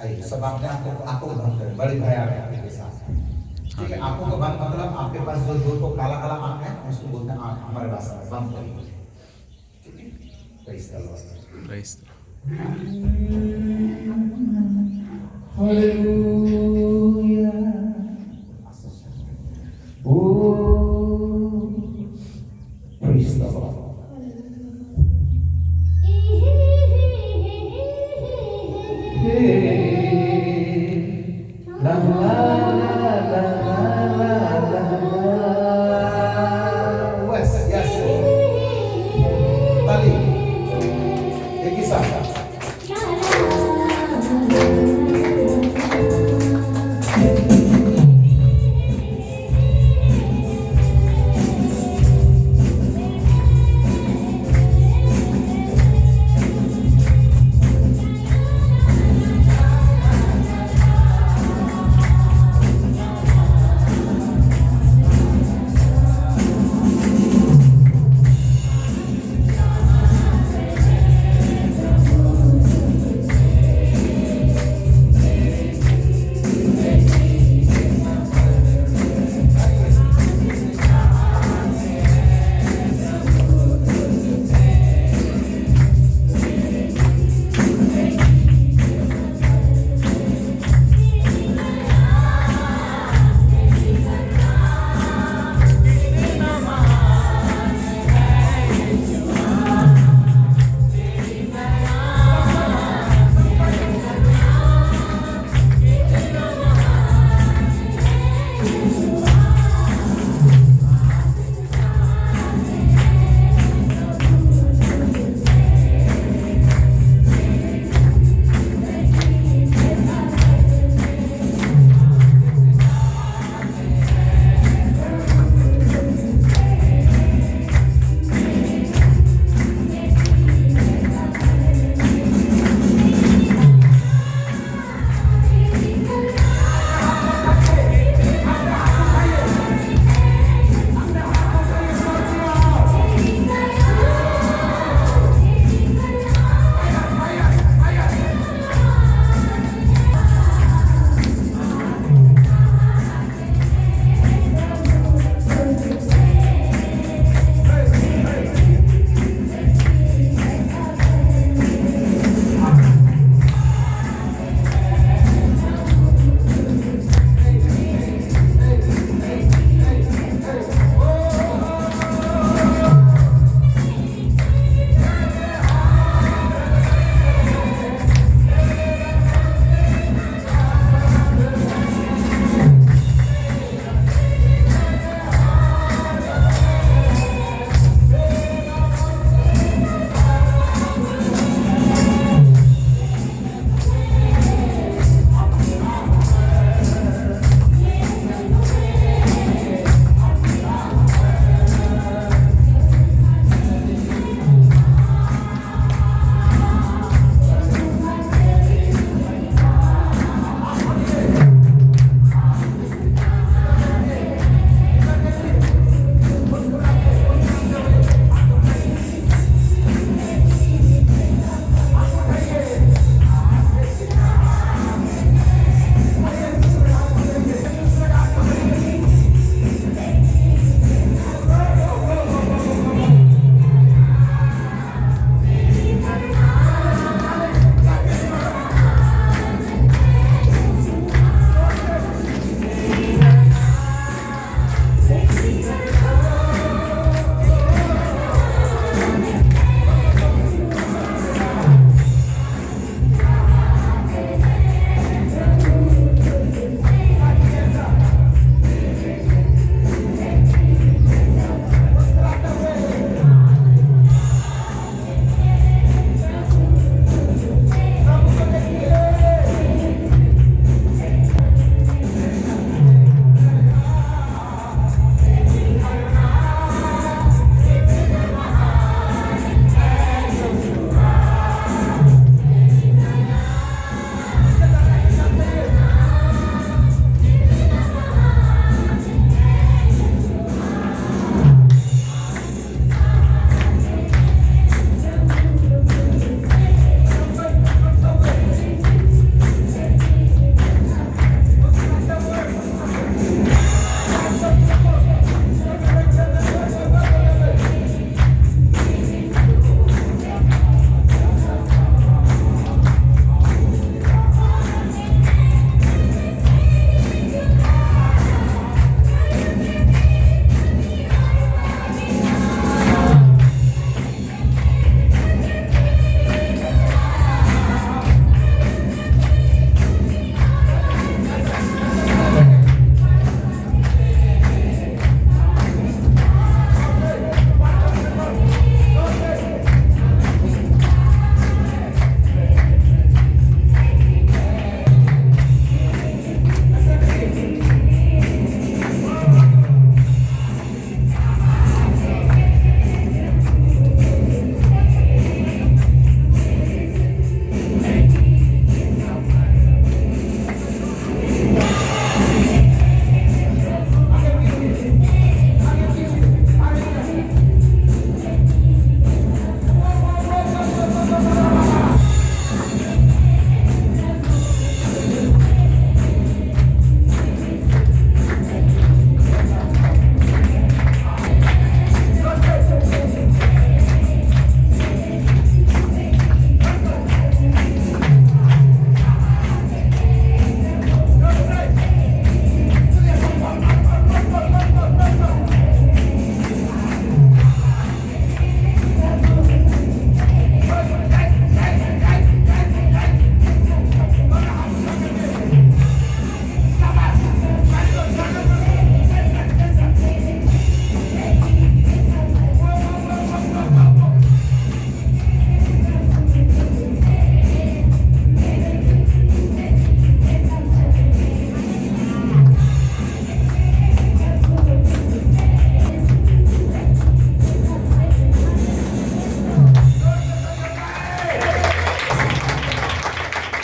आइए सब आपने आंखों को बंद करें, बड़े भाई आपके साथ। ठीक है, आंखों को बंद मतलब आपके पास जो दो तो काला काला आंख है उसको बोलते हैं आंख, हमारे भाषा में बंद करिए। ठीक है, तो इस तरह Praise the hallelujah. Oh, praise the Lord. Hey, la la la la la la la. Yes, yes. Tali, एक ही साथ.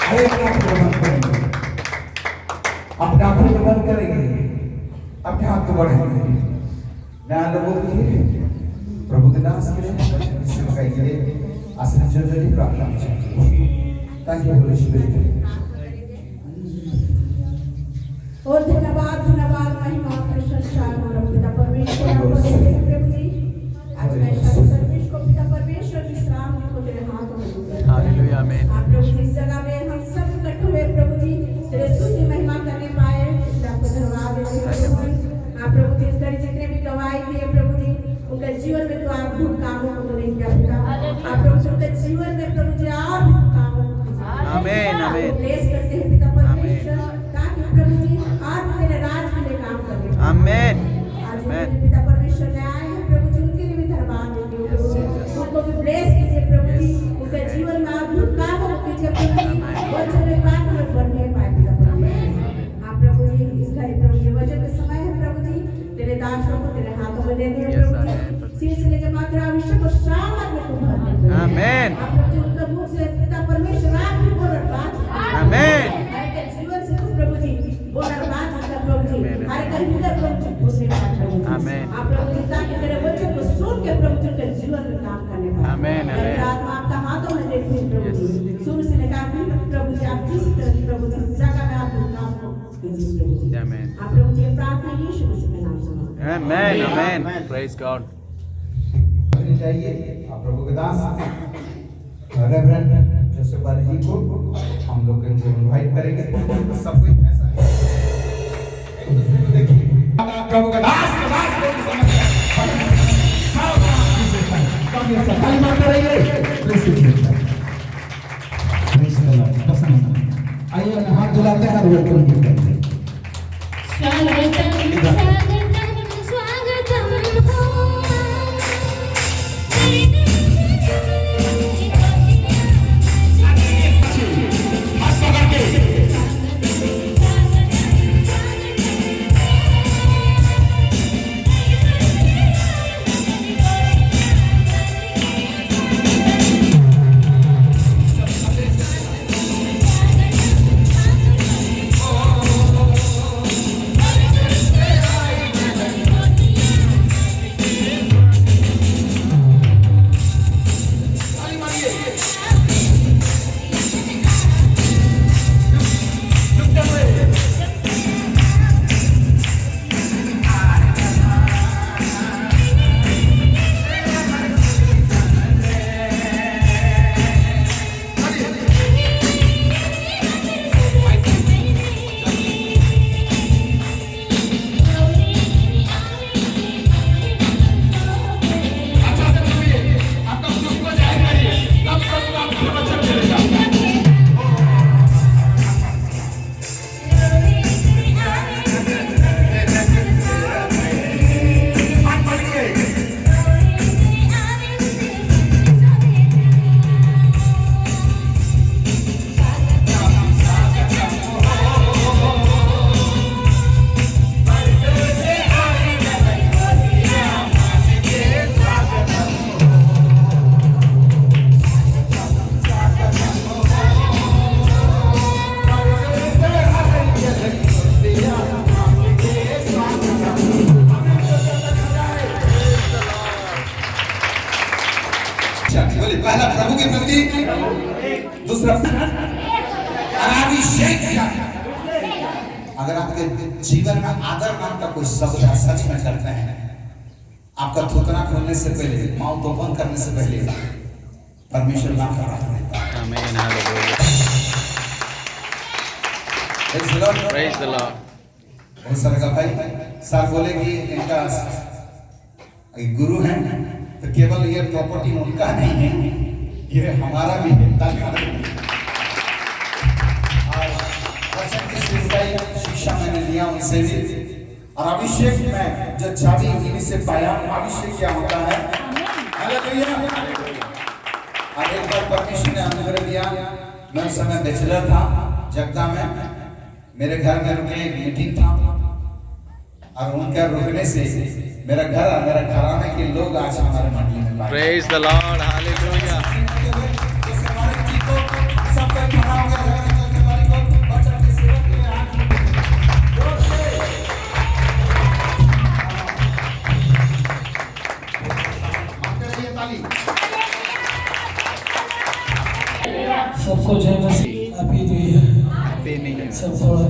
एक आंख को बंद करेंगे, अपने आंखों को बंद करेंगे, अपने हाथ को बढ़ाएंगे। मैं आप लोगों के लिए प्रभु के दास के लिए सेवा के लिए आशीर्वाद जरूरी प्रार्थना चाहिए ताकि होली स्पिरिट और धन्यवाद महिमा प्रशंसा पिता परमेश्वर आपको देते हैं प्रभु जी। आज मैं सारी सर्विस को पिता परमेश्वर विश्राम को तेरे हाथों में देते हैं। हालेलुया आमीन। आप लोग इस जगह में हम सब इकट्ठे हुए प्रभु जी तेरे स्तुति महिमा करने पाए, इसलिए आपको धन्यवाद देते हैं प्रभु जी। आप प्रभु जी इस घड़ी जितने भी गवाही दिए प्रभु जी उनके जीवन में तो आप भूत कामों को नहीं किया पिता। आप प्रभु जी उनके जीवन में प्रभु जी आप कामों को आमीन आमीन प्रेस करते हैं पिता परमेश्वर ताकि प्रभु जी आप तेरे राज के लिए काम करें। आमीन आज मेरे पिता परमेश्वर ने आए हैं प्रभु जी उनके लिए भी धन्यवाद देते हैं प्रभु जी। उनको भी ब्लेस कीजिए प्रभु जी, उनके जीवन में अद्भुत काम कीजिए प्रभु जी, वचन में बात में बढ़ने पाए पिता परमेश्वर। आप प्रभु जी इस घड़ी प्रभु जी वचन के समय है प्रभु जी तेरे दासों को तेरे हाथों में दे दिए प्रभु जी। सिलसिले के मात्रा अभिषेक को शामत में तुम भर दे आमीन। आप प्रभु जी उनके मुख से पिता परमेश्वर आप भी बोल बात आमीन। हर के जीवन से तुम प्रभु जी बोल बात करता प्रभु जी, हर के हृदय प्रभु जी बोलने पाए प्रभु जी। आमीन। आप प्रभु जी ताकि तेरे वचन को सुन के प्रभु जी के जीवन में काम करने पाए। आमीन आमीन। आत्मा आपका हाथों में देती है प्रभु जी। शुरू से लेकर आखिर तक प्रभु जी आप जिस तरह प्रभु जी जगह में आप काम को कीजिए प्रभु जी। आमीन। आप प्रभु जी प्रार्थना यीशु मसीह के नाम से मांगते हैं। आमीन आमीन। Praise God. चाहिए आप प्रभु के दास रेवरेंड जोसेफ बाली जी को हम लोग इनको इनवाइट करेंगे। सब कोई ऐसा है एक दूसरे को देखिए प्रभु के दास ताली मारते रहिए। आइए हाथ धुलाते हैं और वेलकम करते हैं। पहला प्रभु के प्रति, दूसरा अभिषेक। अगर आपके जीवन में आदर नाम का कोई शब्द सच में करते हैं, आपका थूथना खोलने से पहले, माउथ ओपन करने से पहले परमेश्वर नाम का रहता है। आमीन हालेलुया। Praise the Lord. बहुत सारे का भाई सर बोले कि इनका गुरु हैं तो केवल ये प्रॉपर्टी उनका नहीं है, ये हमारा भी है। और वचन की शिक्षा मैंने लिया उनसे भी, और अभिषेक में जो चाबी इन्हीं से पाया। अभिषेक क्या होता है? हालेलुया। और एक बार परमेश्वर ने अनुग्रह दिया, मैं उस समय बैचलर था जगदा में, मेरे घर में रुके एक मीटिंग था, और उनके रुकने से मेरा घराने के लोग आज हमारे मंडली में पाए। Praise the Lord hallelujah. ये नहीं है। सब थोड़ा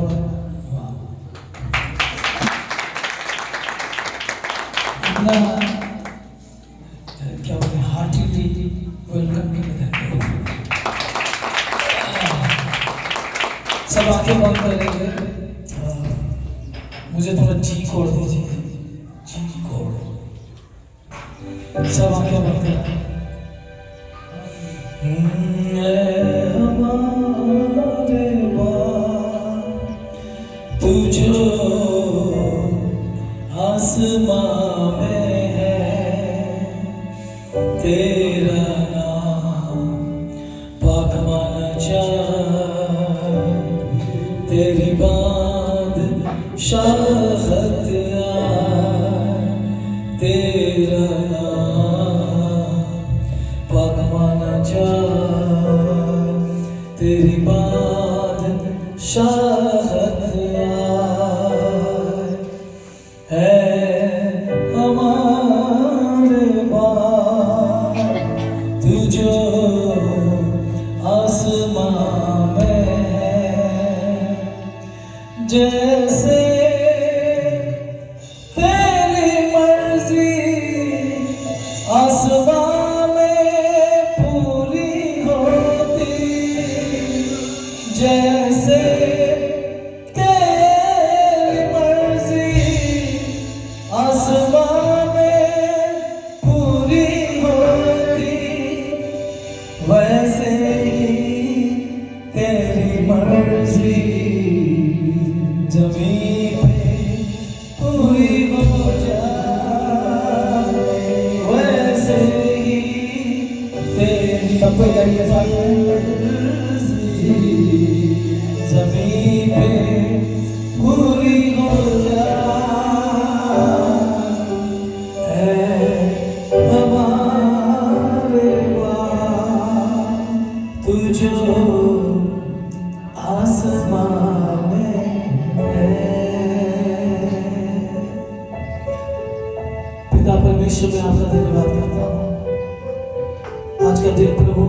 इतना क्या बोलते हैं हार्टिली वेलकम के लिए सब आंखें बंद करेंगे। मुझे थोड़ा जी कोड दीजिए, जी कोड। सब आंखें बंद करें। हमारे बाप तू जो आसमां में है, तेरा नाम पाक माना जाए, तेरी बात शाहत आए, तेरा नाम पाक माना जाए, तेरी बात शाहत आए, है हमारे बाप तू जो आसमां में है, जैसे तेरी मर्जी आसमां में पूरी होती, जैसे तेरी मर्जी आसमां में पूरी होती, वैसे ही तेरी मर्जी जमीन पे पूरी हो जाए, वैसे ही तेरी मर्जी जमीन पे पूरी हो जाए, हमारे बाप तू जो आसमां में है। पिता परमेश्वर में आपका धन्यवाद करता हूँ। आज का दिन प्रभु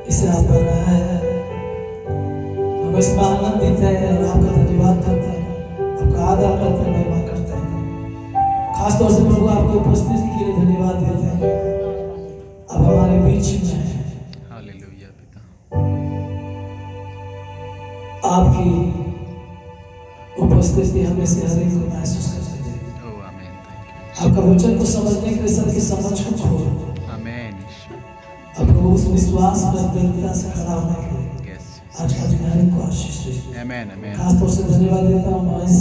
इसे आप कर रहा है, हम इसमें आनंदित है और आपका धन्यवाद करते हैं, आपका आदर करते हैं, महिमा करते हैं। खासतौर से प्रभु आपकी उपस्थिति के लिए धन्यवाद देते हैं। अब हमारे बीच में है, हालेलुया पिता। आपकी उपस्थिति हमें से हर एक को महसूस कर रही है। ओह आमीन। थैंक आपका वचन को समझने के लिए सबकी समझ को खोलो। यू। आमीन यीशु। अब प्रभु उस विश्वास में दृढ़ता से खड़ा होने के लिए यस। आज का दिन हर एक को आशीष दे। आमीन आमीन। खासतौर से धन्यवाद देता हूँ महेश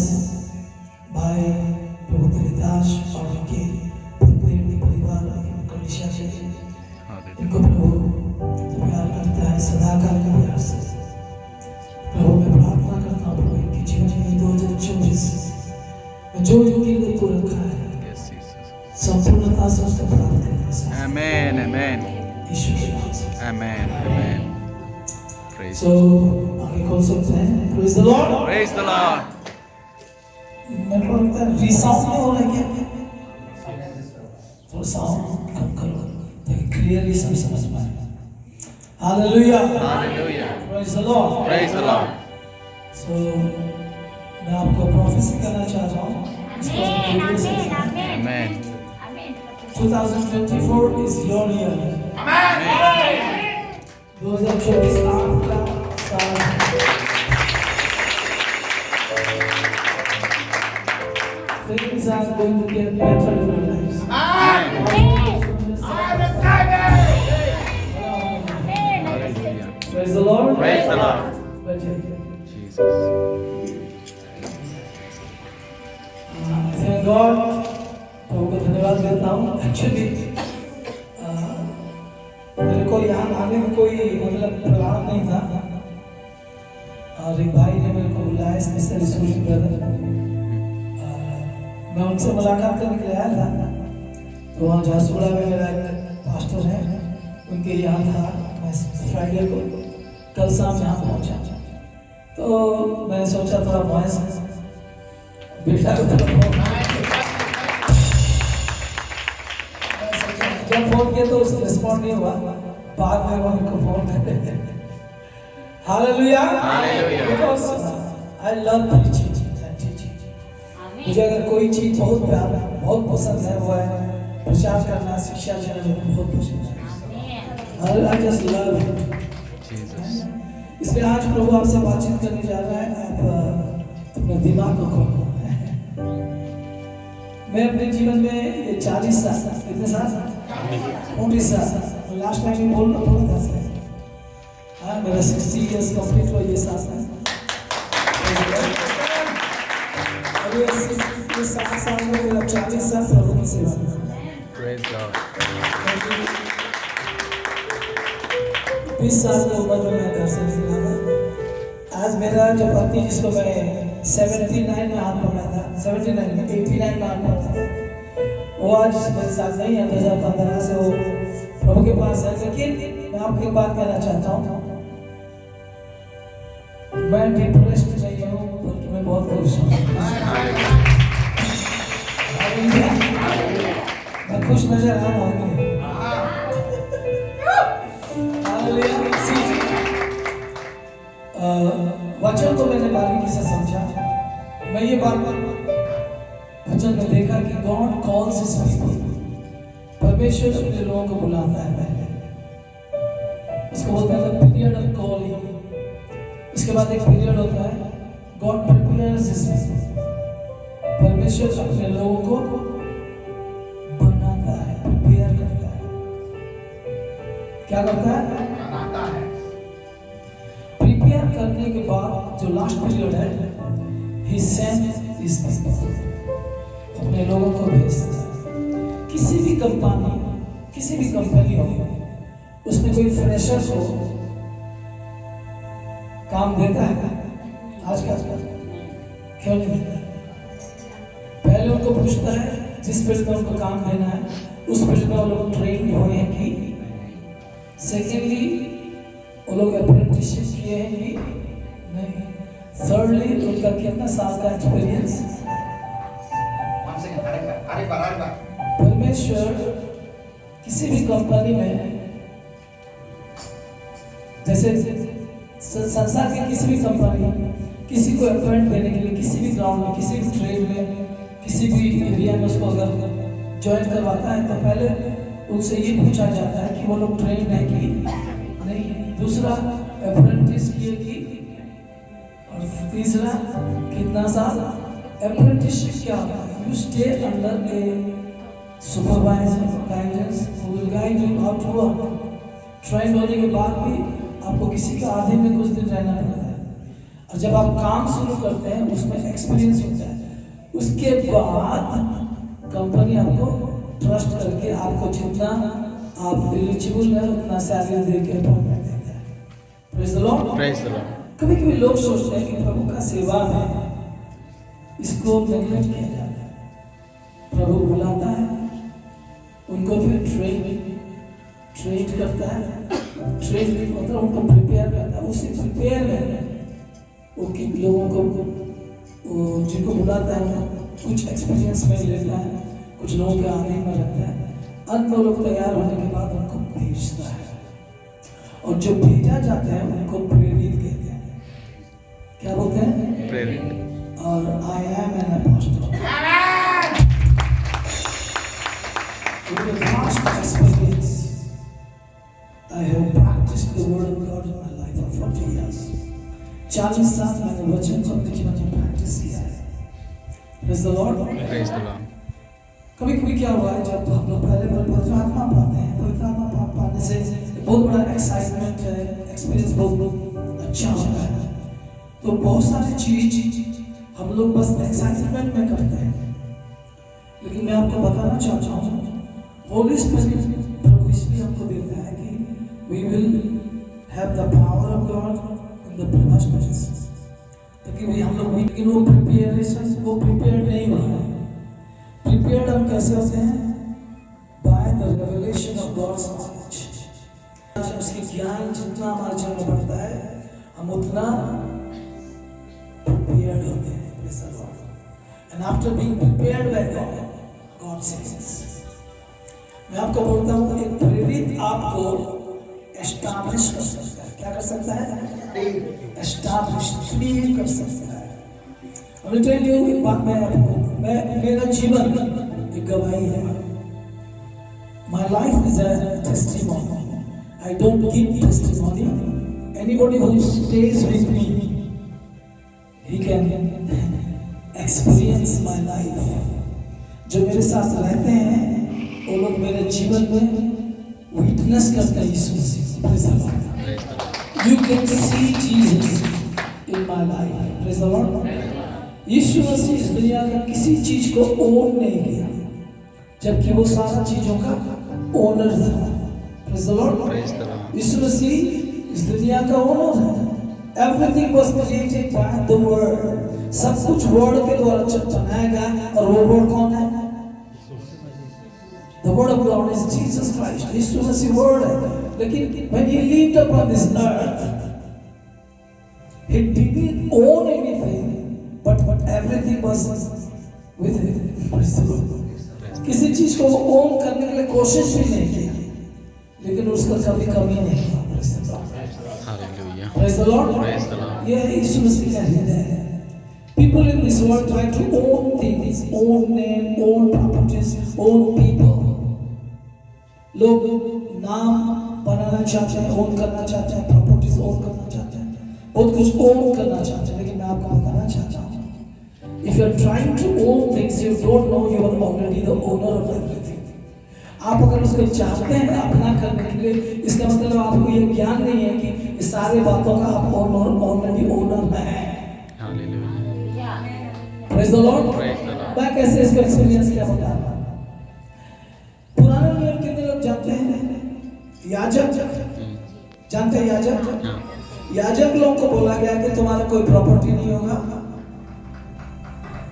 भाई, प्रभु तेरी दास और उनके पत्नी, उनके परिवार, उनकी कलीसिया के लिए, इनको प्रभु तो प्यार करता है सदा काल के प्यार से। प्रभु मैं प्रार्थना करता हूँ प्रभु इनके जीवन में 2024 में जो इनके लिए तू रखा है यस यीशु। संपूर्णता से उसको प्राप्त करने से आमीन आमीन यीशु के नाम से। आमीन आमीन। प्रेज So आगे खोल सकते हैं। Praise the Lord। Praise the Lord. मेरे को लगता है रिसाउंड नहीं हो रहा है क्या? थोड़ा साउंड कम करो ताकि क्लियरली सब समझ पाए। Hallelujah. Hallelujah. Praise the Lord। Praise the Lord. So मैं आपको प्रोफेसी करना चाहता हूँ। इसको वीडियो से आमीन 2024 is your year। 2024 आपका साल है। Things are going to get better in your lives। Hallelujah. Praise the Lord। Praise the Lord। बैठिए। जीसस। Thank God। प्रभु को धन्यवाद देता हूँ। Actually मेरे को यहाँ आने में कोई मतलब प्लान नहीं था, और एक भाई ने मेरे को बुलाया स्पेशली सूरज ब्रदर। मैं उनसे मुलाकात करने के लिए आया था, तो वहाँ झारसुगुड़ा में मेरा एक पास्टर है, उनके यहाँ था। मैं फ्राइडे को कल शाम यहाँ पहुँचा, तो मैं सोचा थोड़ा वॉइस बेटा को थोड़ा जब फोन किया तो उसका रिस्पॉन्ड नहीं हुआ, बाद में वो मेरे को फोन करते hallelujah Hallelujah. Because I love preaching and teaching मुझे अगर कोई चीज बहुत प्यारा बहुत पसंद है वो है प्रचार करना शिक्षा देना मुझे बहुत पसंद है I just love it Jesus. इसलिए आज प्रभु आपसे बातचीत करने जा रहा है आप अपने दिमाग को खोलो मैं अपने जीवन में ये 40 साल कितने साल 40 साल लास्ट टाइम बोला था हाँ मेरा 60 इयर्स कंप्लीट हुआ ये साल में और ये 7 साल में मेरा 40 साल प्रभु की सेवा में Praise God. 20 साल की उम्र में मैं घर से निकला था आज मेरा जो पति जिसको मैं 79 में हाथ पकड़ा था 79 में 89 में हाथ पकड़ा था वो आज मेरे साथ नहीं है 2015 से वो प्रभु के पास है लेकिन मैं आपको एक बात कहना चाहता हूँ मैं डिप्रेस्ड नहीं हूँ बल्कि मैं बहुत खुश हूँ मैं खुश नजर आ रहा हूँ वचन को मैंने बारीकी से समझा मैं ये बात वचन में देखा कि गॉड कॉल्स हिज पीपल परमेश्वर अपने लोगों को बुलाता है पहले उसको बोलते हैं पीरियड ऑफ कॉलिंग उसके बाद एक पीरियड होता है गॉड प्रिपेयर्स हिज पीपल परमेश्वर अपने लोगों को बनाता है प्रिपेयर करता है क्या करता है प्रिपेयर करने के बाद जो लास्ट पीरियड है ही सेंड हिज पीपल अपने लोगों को भेजता है किसी भी कंपनी हो उसमें कोई फ्रेशर को काम देता है आज का क्यों नहीं देता पहले उनको पूछता है जिस फील्ड में उनको काम देना है उस फील्ड में वो लोग ट्रेन हुए हैं कि सेकेंडली वो लोग अप्रेंटिसशिप किए हैं कि नहीं थर्डली उनका कितना साल का एक्सपीरियंस परमेश्वर किसी भी कंपनी में जैसे संसार की किसी भी कंपनी किसी को अपॉइंट देने के लिए किसी भी ग्राउंड में किसी भी ट्रेड में किसी भी एरिया में उसको अगर ज्वाइन करवाता है तो पहले उनसे ये पूछा जाता है कि वो लोग ट्रेन है कि नहीं दूसरा अप्रेंटिस किए कि और तीसरा कितना साल अप्रेंटिसशिप क्या होता है you stay under a supervisor guidance who will guide you how to work train होने के बाद भी आपको किसी के आधे में कुछ दिन रहना पड़ता है और जब आप काम शुरू करते हैं उसमें एक्सपीरियंस होता है उसके बाद कंपनी आपको ट्रस्ट करके आपको जितना आप एलिजिबल है उतना सैलरी दे के अपॉइंटमेंट देता है praise the Lord Praise the Lord. कभी कभी लोग सोचते हैं कि प्रभु का सेवा में इसको नेगलेक्ट किया जाता है प्रभु बुलाता है उनको फिर ट्रेन करता है ट्रेन मतलब उनको प्रिपेयर करता है उसी प्रिपेयर में वो किन लोगों को वो जिनको बुलाता है कुछ एक्सपीरियंस में लेता है कुछ लोगों के आने में रखता है अंत में लोग तैयार होने के बाद उनको भेजता है और जो भेजा जाता है उनको प्रेरित कहते हैं क्या बोलते हैं Praise. और I am an apostle with the past experience I have practiced the word of God in my life for 40 years 40 साल मैंने वचन को अपने जीवन में प्रैक्टिस किया है Praise the Lord Praise the Lord. कभी कभी क्या हुआ है जब हम लोग पहले पवित्र आत्मा पाते हैं पवित्र आत्मा पाने से बहुत बड़ा एक्साइटमेंट है एक्सपीरियंस बहुत अच्छा होता है तो बहुत सारी चीज हम लोग बस एक्साइटमेंट में करते हैं लेकिन मैं आपको बताना चाहता हूँ होली स्पिरिट प्रभु इसलिए हमको देता है कि we will have the power of God in the first place ताकि भी हम लोग लेकिन वो प्रिपरेशन वो प्रिपेयर्ड नहीं हुआ है प्रिपेयर्ड हम कैसे होते हैं by the revelation of God's knowledge उसके ज्ञान जितना हमारे जीवन में बढ़ता है हम उतना prepared होते हैं praise the Lord and after being prepared by God says मैं आपको बोलता हूँ एक प्रेरित आपको एस्टैब्लिश कर सकता है क्या कर सकता है, एस्टैब्लिश क्लियर कर सकता है। और टेल यू एक बात मैं आपको, मेरा जीवन एक गवाही है। My life is a testimony. I don't give testimony. Anybody who stays with me, he can experience my life. जो मेरे साथ रहते हैं वो लोग मेरे जीवन में विटनेस करते हैं यीशु मसीह। Praise the Lord. You can see Jesus in my life. Praise the Lord. यीशु मसीह इस दुनिया का किसी चीज को ओन नहीं किया, जबकि वो सारा चीजों का ओनर था। Praise the Lord. यीशु मसीह इस दुनिया का ओनर है। Everything was created by the word. सब कुछ वर्ड के द्वारा बनाया गया, और वो वर्ड कौन है? The word of God is Jesus Christ. Yeshu Masih word है। लेकिन when he lived upon this earth, he didn't own anything, but everything was with him. Praise the Lord. किसी चीज को ओन करने के लिए कोशिश भी नहीं किया, लेकिन उसका कभी कमी नहीं हुआ। Praise the Lord. Hallelujah. Praise the Lord. Praise the Lord. ये यीशु मसीह का हृदय है। People in this world try to own things, own name, own properties, own people. लोग नाम बनाना चाहते हैं, ओन करना चाहते हैं, प्रॉपर्टीज ओन करना चाहते हैं, बहुत कुछ ओन करना चाहते हैं। लेकिन मैं आपको बताना चाहता हूँ, if you are trying to own things, you don't know you are already the owner of everything. आप अगर उसको चाहते हैं अपना करने के लिए, इसका मतलब आपको ये ज्ञान नहीं है कि इस सारे बातों का आप ऑलरेडी ओनर हैं। Praise the Lord. मैं कैसे इसका एक्सपीरियंस क्या बता रहा हूँ। पुराने नियम कितने लोग जानते हैं? याजक जानते हैं? याजक लोगों को बोला गया कि तुम्हारा कोई प्रॉपर्टी नहीं होगा,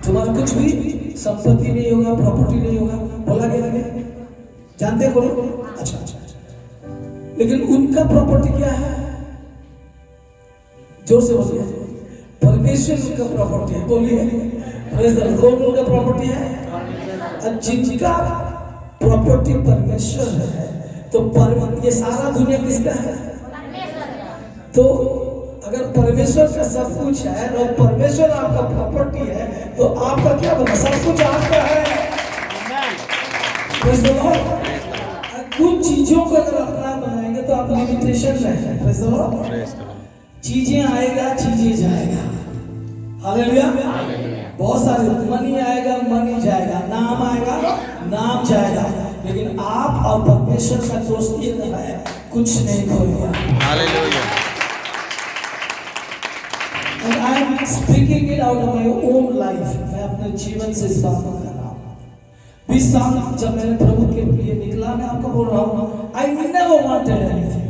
तुम्हारा कुछ भी संपत्ति नहीं होगा, प्रॉपर्टी नहीं होगा, बोला गया। जानते हो लोग? अच्छा। लेकिन उनका प्रॉपर्टी क्या है? जोर से बोलिए। परमेश्वर उनका प्रॉपर्टी है। बोलिए प्रेज़ द लॉर्ड। उनका प्रॉपर्टी है, और जिनका प्रॉपर्टी परमेश्वर है, तो ये सारा दुनिया किसका है? तो अगर परमेश्वर का सब कुछ है और परमेश्वर आपका प्रॉपर्टी है, तो आपका क्या बना? सब कुछ आपका है। Praise the Lord. कुछ चीजों को अगर अपना बनाएंगे तो आप लिमिटेशन में है। Praise the Lord. चीजें आएगा, चीजें जाएगा। हालेलुया। बहुत सारे मनी आएगा, मनी जाएगा, नाम आएगा, नाम जाएगा, लेकिन आप और परमेश्वर का दोस्ती है, कुछ नहीं खोएगा। Hallelujah. And I am speaking it out of my own life. मैं अपने जीवन से इस बात को कर रहा हूँ। 20 साल जब मैंने प्रभु के लिए निकला, मैं आपको बोल रहा हूँ, I never wanted anything.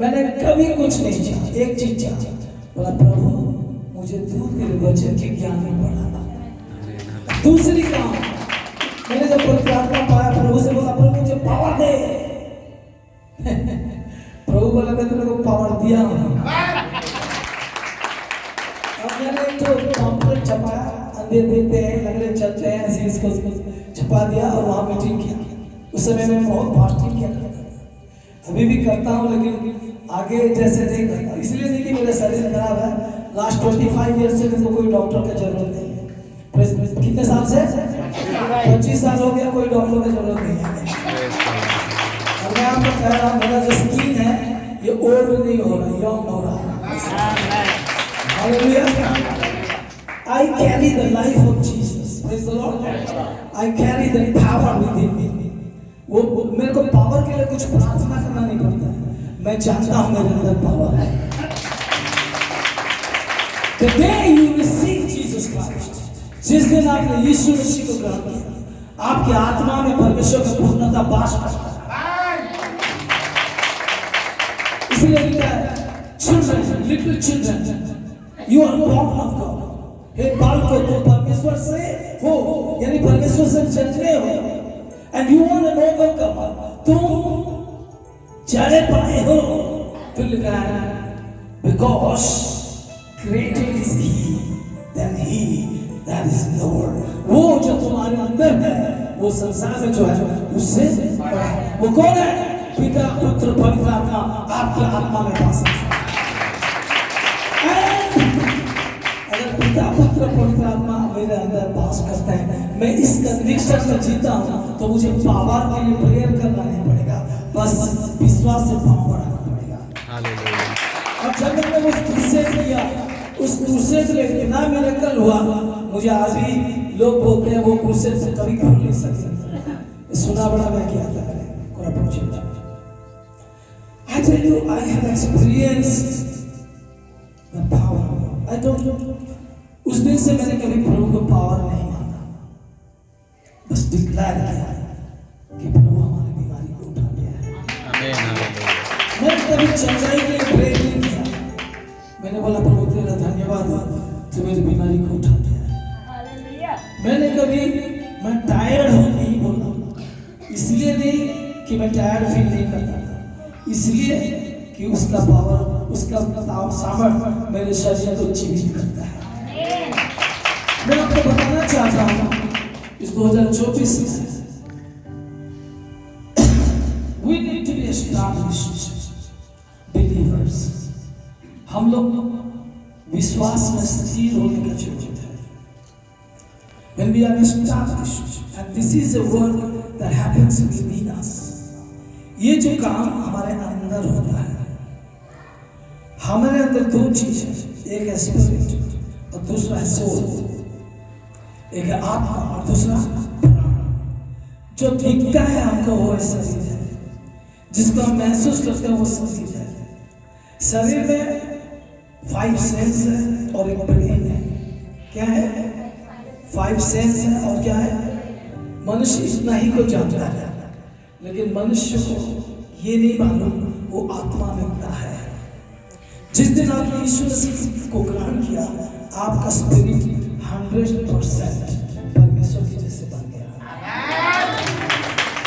मैंने कभी कुछ नहीं चाहा, एक चीज चाहा, बोला प्रभु मुझे तू तेरे वचन के ज्ञान में बढ़ाना। दूसरी काम, मैंने जब प्रार्थना पाया, प्रभु से बोला प्रभु मुझे पावर दे। प्रभु बोला मैं तेरे को पावर दिया हूँ। अब मैंने एक तो पम्पलेट छपाया, अंधे देखते हैं, लंगड़े चलते हैं, ऐसे इसको छपा दिया और वहाँ मीटिंग किया। उस समय मैं बहुत फास्टिंग किया करता था, अभी भी करता हूँ, लेकिन आगे जैसे नहीं करता। इसलिए नहीं कि मेरा शरीर खराब है। लास्ट 25 ईयर से मेरे को कोई डॉक्टर का जरूरत नहीं है। कितने साल से? 25 साल हो गया, कोई डॉक्टर का जरूरत नहीं है। और मैं आपको कह रहा हूँ, मेरा जो स्किन है ये ओल्ड नहीं हो रहा, यंग हो रहा है। Hallelujah. I carry the life of Jesus. Praise the Lord. I carry the power within me. वो मेरे को पावर के लिए कुछ प्रार्थना करना नहीं पड़ता है, मैं जानता हूँ मेरे अंदर पावर है। The day you receive Jesus Christ, जिस दिन आपने यीशु मसीह को ग्रहण किया, आपकी आत्मा में परमेश्वर का पूर्णता वास करता है। इसलिए लिखा है, children, little children, you are born of God. हे बालकों, तुम परमेश्वर से हो, यानी परमेश्वर से जन्मे हो। And you want an overcomer, तुम जाने पाए हो। फिर लिखा है, because greater is he than he that is in the world. वो जो तुम्हारे अंदर है, वो संसार में जो है उससे बड़ा है। वो कौन है? पिता पुत्र पवित्र आत्मा आपकी आत्मा में वास करता है। अगर पिता पुत्र पवित्र आत्मा मेरे अंदर वास करते हैं, मैं इस कन्विक्शन में जीता हूँ, तो मुझे पावर के लिए प्रेयर करना नहीं पड़ेगा, बस विश्वास से पावर बढ़ाना पड़ेगा। हालेलुया। और जब मैंने उस क्रूसेड किया, उस क्रूसेड में इतना मिरेकल हुआ, मुझे आज भी लोग बोलते हैं वो क्रूसेड से कभी भूल नहीं सकते। सुना बड़ा मैं किया था मैंने कोरा पूछे। I tell you, I have experienced the power of God. I don't. उस दिन से मैंने कभी प्रभु को पावर नहीं माना, बस डिक्लेयर किया कि प्रभु हमारी बीमारी को उठा लिया है। आमीन। हालेलुया। मैंने कभी चंगाई के लिए प्रे नहीं किया, मैंने बोला प्रभु तेरा धन्यवाद, तू मेरी बीमारी को उठा दिया है। मैंने कभी मैं टायर्ड हूँ नहीं बोला, इसलिए नहीं कि मैं टायर्ड फील नहीं करता था, इसलिए कि उसका पावर, उसका सामर्थ मेरे शरीर को जीवित करता है। मैं आपको बताना चाहता हूँ इस 2024 में we need to be established believers। हम लोग विश्वास में स्थिर होने का जरूरत है। When we are established, and this is a work that happens within us। ये जो काम हमारे अंदर होता है, हमारे अंदर दो चीज है, एक है स्पिरिट और दूसरा है सोल। एक है आत्मा और दूसरा प्राण। जो दिखता है हमको वो शरीर है, जिसको हम महसूस करते हैं वो शरीर है। शरीर में 5 सेंस है और एक ब्रेन है। क्या है? 5 सेंस है और क्या है? मनुष्य इतना ही को जानता है, लेकिन मनुष्य को ये नहीं मालूम वो आत्मा में क्या है। जिस दिन आपने यीशु मसीह को ग्रहण किया, आपका स्पिरिट 100% परमेश्वर की जैसे बन गया।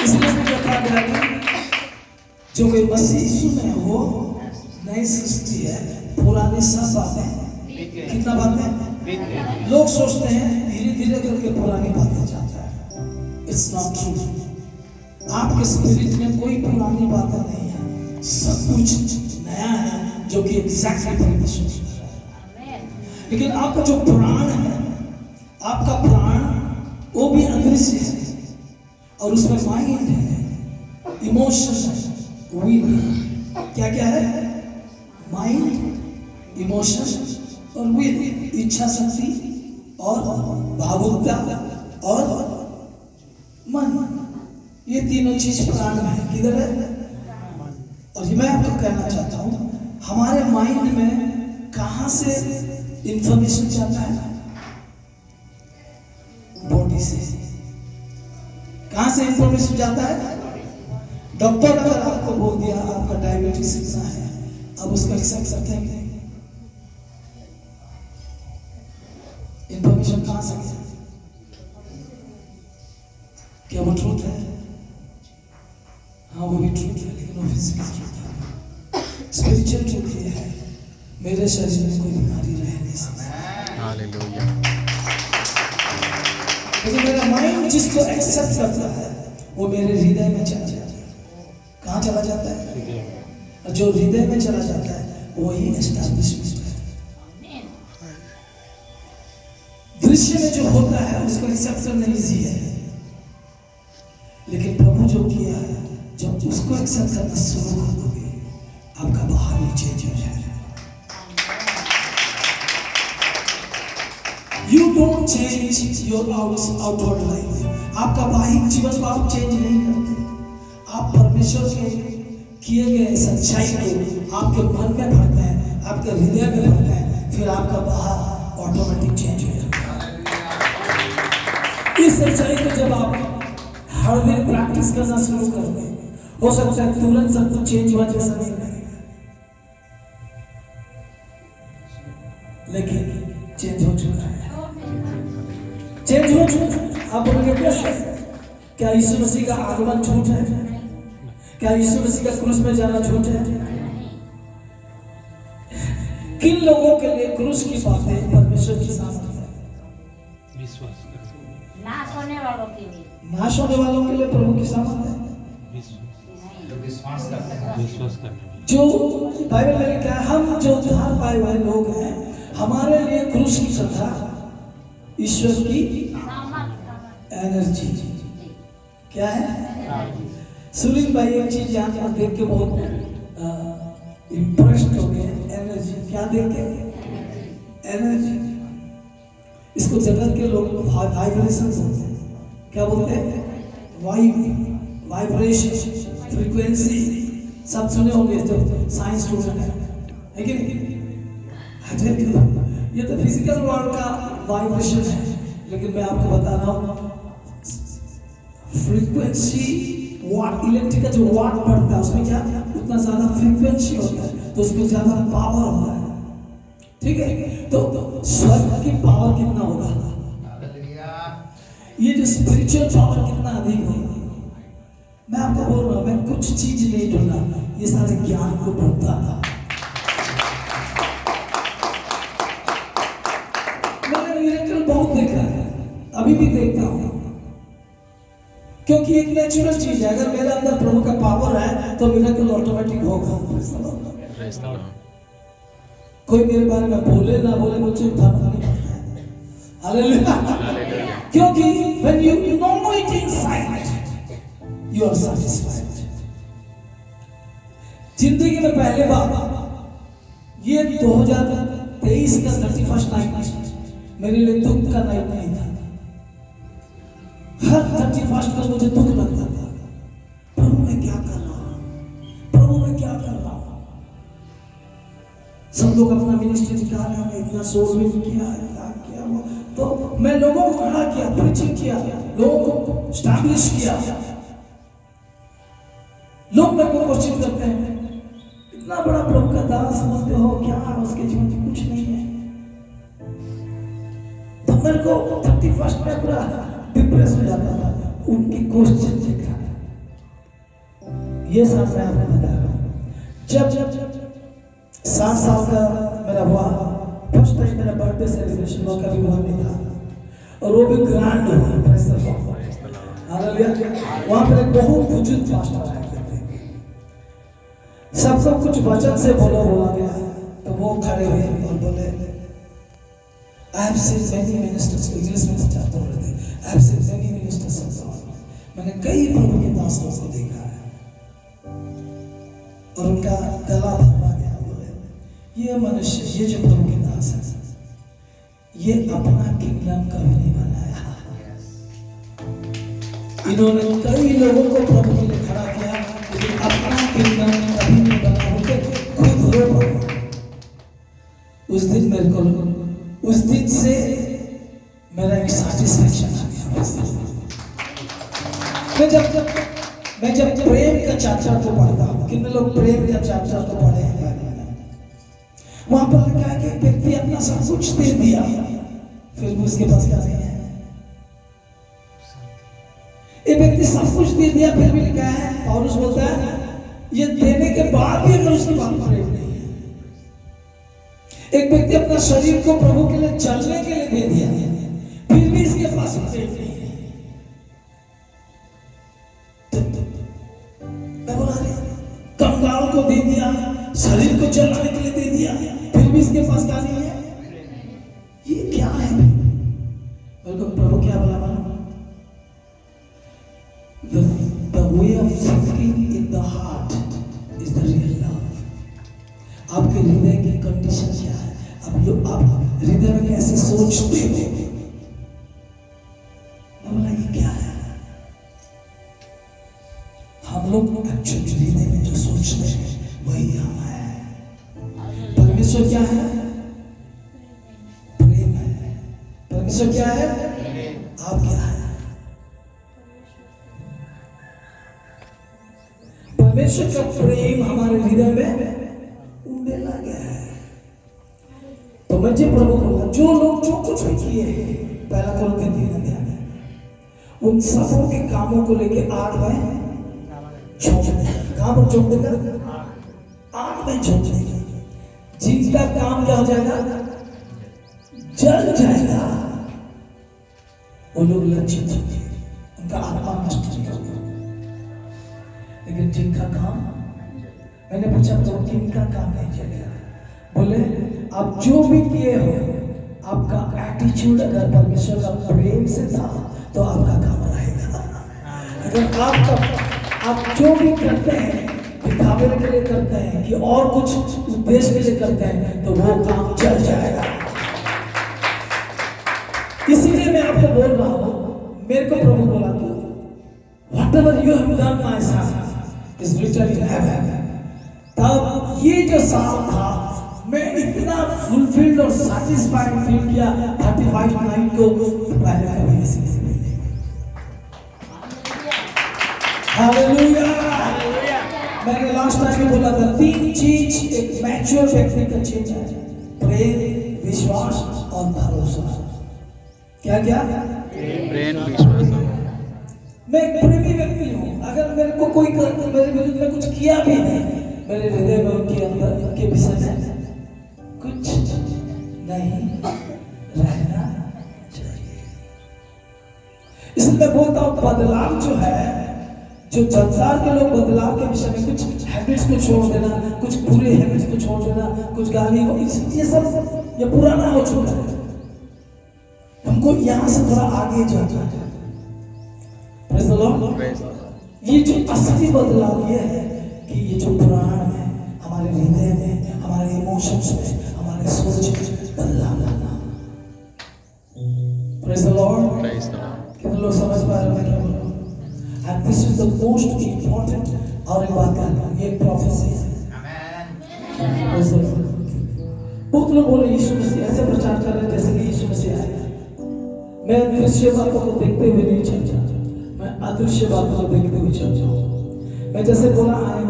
इसलिए भी कहा गया कि जो कोई मसीह यीशु में हो नई सृष्टि है, पुरानी सब बातें, कितना बातें लोग सोचते हैं धीरे धीरे करके पुरानी बातें जाता है। It's not true. आपके स्पिरिट में कोई पुरानी बातें नहीं है, सब कुछ नया है जो कि एग्जैक्टली परमेश्वर की तरह है। लेकिन आपका जो प्राण है, आपका प्राण वो भी अदृश्य है और उसमें माइंड है, इमोशन है, विल। क्या क्या है? माइंड, इमोशन और विल, इच्छा शक्ति और भावुकता और मन। ये तीनों चीज प्राण में है। किधर है? और ये मैं आपको कहना चाहता हूँ, हमारे माइंड में कहां से इंफॉर्मेशन जाता है? बॉडी से। कहां से इंफॉर्मेशन जाता है? डॉक्टर अगर आपको बोल दिया आपका डायबिटीज इतना है, अब उसका एक्सेप्ट करते हैं कि नहीं? इंफॉर्मेशन कहां से गया? क्या वो ट्रूथ है? हाँ वो भी ट्रूथ है, लेकिन वो फिजिकल ट्रूथ है। स्पिरिचुअल ट्रूथ ये है, मेरे शरीर में कोई बीमारी रह नहीं सकती। हालेलुया। लेकिन मेरा माइंड जिसको एक्सेप्ट करता है वो मेरे हृदय में चला जाता है। कहाँ चला जाता है? और जो हृदय में चला जाता है वही एस्टैब्लिशमेंट है। दृश्य में जो होता है उसको एक्सेप्ट करना इजी है, लेकिन प्रभु जो किया है, जब उसको एक्सेप्ट करना शुरू कर दोगे, आपका बाहर भी चेंज हो जाएगा। You don't change your outward life। आपका बाह्य जीवन को आप चेंज नहीं करते, आप परमेश्वर के किए गए सच्चाई को आपके मन में भरते हैं, आपके हृदय में भरते हैं, फिर आपका बाहर ऑटोमेटिक चेंज हो जाता है। इस सच्चाई को जब आप हर दिन प्रैक्टिस करना शुरू करोगे, हो सकता है तुरंत सब कुछ चेंज हुआ जैसा नहीं लगेगा, लेकिन चेंज हो चुका है। चेंज हो चुका। आप बोलोगे कैसे? क्या यीशु मसीह का आगमन झूठ है? क्या यीशु मसीह का क्रूस में जाना झूठ है? किन लोगों के लिए क्रूस की बातें परमेश्वर की सामर्थ है? विश्वास करो। नाश होने वालों के लिए, नाश होने वालों के लिए प्रभु की सामर्थ है। विश्वास करते हैं। विश्वास करने में जो बाइबल में लिखा है, हम जो उद्धार पाए हुए लोग हैं, हमारे लिए क्रूस की कथा ईश्वर की एनर्जी क्या है। सुनील भाई एक चीज यहाँ पर देख के बहुत इम्प्रेस्ड हो गए। एनर्जी क्या देख के? एनर्जी। इसको जगत के लोग वाइब्रेशन बोलते हैं। क्या बोलते हैं? Vibration, frequency. सब सुने होंगे जब साइंस स्टूडेंट है कि नहीं? ये तो फिजिकल वर्ल्ड का वाइब्रेशन है, लेकिन मैं आपको बता रहा हूँ फ्रीक्वेंसी वाट, इलेक्ट्रिक का जो वाट बढ़ता है उसमें क्या उतना ज्यादा फ्रीक्वेंसी होता है, तो उसमें ज्यादा पावर होता है। ठीक है, तो स्वर्ग की पावर कितना होगा, ये जो स्पिरिचुअल पावर कितना अधिक होगा। मैं आपको बोल रहा हूँ, मैं कुछ चीज नहीं ढूंढा, ये सारे ज्ञान को ढूंढता था। मैंने मिरेकल बहुत देखा है, अभी भी देखता हूँ, क्योंकि एक नेचुरल चीज है। अगर मेरे अंदर प्रभु का पावर है तो मिरेकल ऑटोमेटिक होगा। कोई मेरे बारे में बोले ना बोले मुझे फर्क नहीं पड़ता है। हालेलुया। क्योंकि when you know it inside, you are satisfied। जिंदगी में पहले बार ये 2023 का 31st नाइट मेरे लिए दुख का नाइट नहीं था। हर 31st को मुझे दुख लगता था, प्रभु मैं क्या कर रहा हूँ, प्रभु मैं क्या कर रहा हूँ। सब लोग अपना मिनिस्ट्री दिखा रहे हैं, इतना सोल विन किया, इतना किया वो, तो मैं लोगों को खड़ा किया, प्रीचिंग किया, लोगों को स्टैब्लिश किया। लोग मेरे को क्वेश्चन करते हैं, इतना बड़ा प्रभु का दास बोलते हो, क्या उसके जीवन में कुछ नहीं है। तो मेरे को 31st में पूरा डिप्रेस हो जाता था उनकी क्वेश्चन देखा। ये साथ मैं आपको बता रहा हूँ, जब 7 साल का मेरा हुआ, फर्स्ट टाइम मेरा बर्थडे सेलिब्रेशन हुआ, कभी हुआ नहीं था, और वो भी ग्रैंड हुआ। Praise the Lord, hallelujah. वहाँ पर एक बहुत बुजुर्ग पास्टर आए थे, सबको कुछ वचन से बोला गया, तो वो खड़े हुए और बोले, I have seen many ministers, English में प्रचार कर रहे थे, I have seen many ministers of God, मैंने कई प्रभु के दासों को देखा है, और उनका गला भरवा गया। बोले ये मनुष्य, ये जो प्रभु के दास है, ये अपना किंगडम कभी नहीं बनाया। इन्होंने कई लोगों को प्रभु के लिए खड़ा किया, लेकिन अपना किंगडम कभी नहीं बना। उनके खुद रो पड़े। उस दिन मेरे को, उस दिन से मेरा एक सैटिस्फैक्शन आ गया। मैं जब प्रेम का चैप्टर को पढ़ता हूँ, कितने लोग प्रेम का चैप्टर को पढ़े हैं? वहां पर लिखा है कि व्यक्ति अपना सब कुछ दे दिया, फिर भी उसके पास क्या नहीं है। एक व्यक्ति सब कुछ दे दिया, फिर भी लिखा है, पौलुस बोलता है, ये देने के बाद भी अगर उसके बाद प्रेम नहीं है। एक व्यक्ति अपना शरीर को प्रभु के लिए चलने के लिए दे दिया, फिर भी इसके पास प्रेम नहीं है। मैं बोला, कंगाल को दे दिया, शरीर को चलाने के लिए दे दिया, फिर भी इसके पास क्या नहीं है। ये क्या है? बिल्कुल प्रभु क्या बोला? The way of thinking in the heart is the real love। आपके हृदय की कंडीशन क्या है? आप हृदय में कैसे सोचते हो? बोला ये क्या है? हम लोग एक्चुअली हृदय में जो सोचते हैं वही हम है। परमेश्वर क्या है? प्रेम है। परमेश्वर क्या है? आप क्या है? परमेश्वर का प्रेम हमारे हृदय में उड़ने लगा है। तो मुझे प्रभु बोला, जो लोग जो कुछ भी किए, पहला कोरिन्थियों 3 अध्याय में, उन सबों के कामों को लेके 8 में छोड़ देगा। कहां पर छोड़ देगा? 8 में छोड़ देगा। जिनका काम क्या हो जाएगा? जल जाएगा। वो लोग लज्जित होंगे, उनका आत्मा नष्ट नहीं होगा। लेकिन जिनका काम, मैंने पूछा तो किनका काम नहीं चलेगा? बोले आप जो भी किए हो, आपका एटीट्यूड अगर परमेश्वर का प्रेम से था तो आपका काम रहेगा। अगर आप जो भी करते हैं दिखावे के लिए करते हैं कि और कुछ उद्देश्य के लिए करते हैं तो वो काम चल जाएगा। इसीलिए मैं आपको बोल रहा हूं, मेरे को प्रभु बोला तो whatever you have done my son is written in heaven। तब ये जो साल था मैं इतना फुलफिल्ड और सैटिस्फाइड फील किया 35 नाइट को पहले कभी नहीं मिले। हालेलुया। मैंने लास्ट टाइम बोला था 3 चीज एक मैच्योर व्यक्ति का चीज है, प्रेम, विश्वास और भरोसा। क्या क्या? प्रेम, विश्वास। मैं एक प्रेमी व्यक्ति हूँ। अगर मेरे को कोई मेरे विरुद्ध में कुछ किया भी नहीं, मेरे हृदय में उनके अंदर उनके विषय में कुछ नहीं रहना चाहिए। इसलिए मैं बोलता हूँ बदलाव जो है, जो संसार के लोग बदलाव के विषय में कुछ हैबिट्स को छोड़ देना, कुछ बुरे हैबिट्स को छोड़ देना, कुछ गाली को, ये सब ये पुराना हो चुका है। हमको यहाँ से थोड़ा आगे जाना है। Praise the Lord। ये जो असली बदलाव ये है कि ये जो पुराण में, हमारे हृदय में, हमारे इमोशंस में, हमारे सोच में बदलाव लाना। Praise the Lord। कितने लोग समझ पा रहे हैं मैं क्या बोल रहा हूँ? And this is the most important। और एक बात कर रहा हूँ, ये एक प्रोफेसी है। Praise the Lord। बहुत लोग बोले यीशु मसीह ऐसे प्रचार कर रहे हैं जैसे कि यीशु मसीह आएगा। मैं दृश्य बातों को देखते हुए नहीं चल जाता, मैं अदृश्य बातों को देखते हुए चल जाऊँ। मैं जैसे बोला आई एम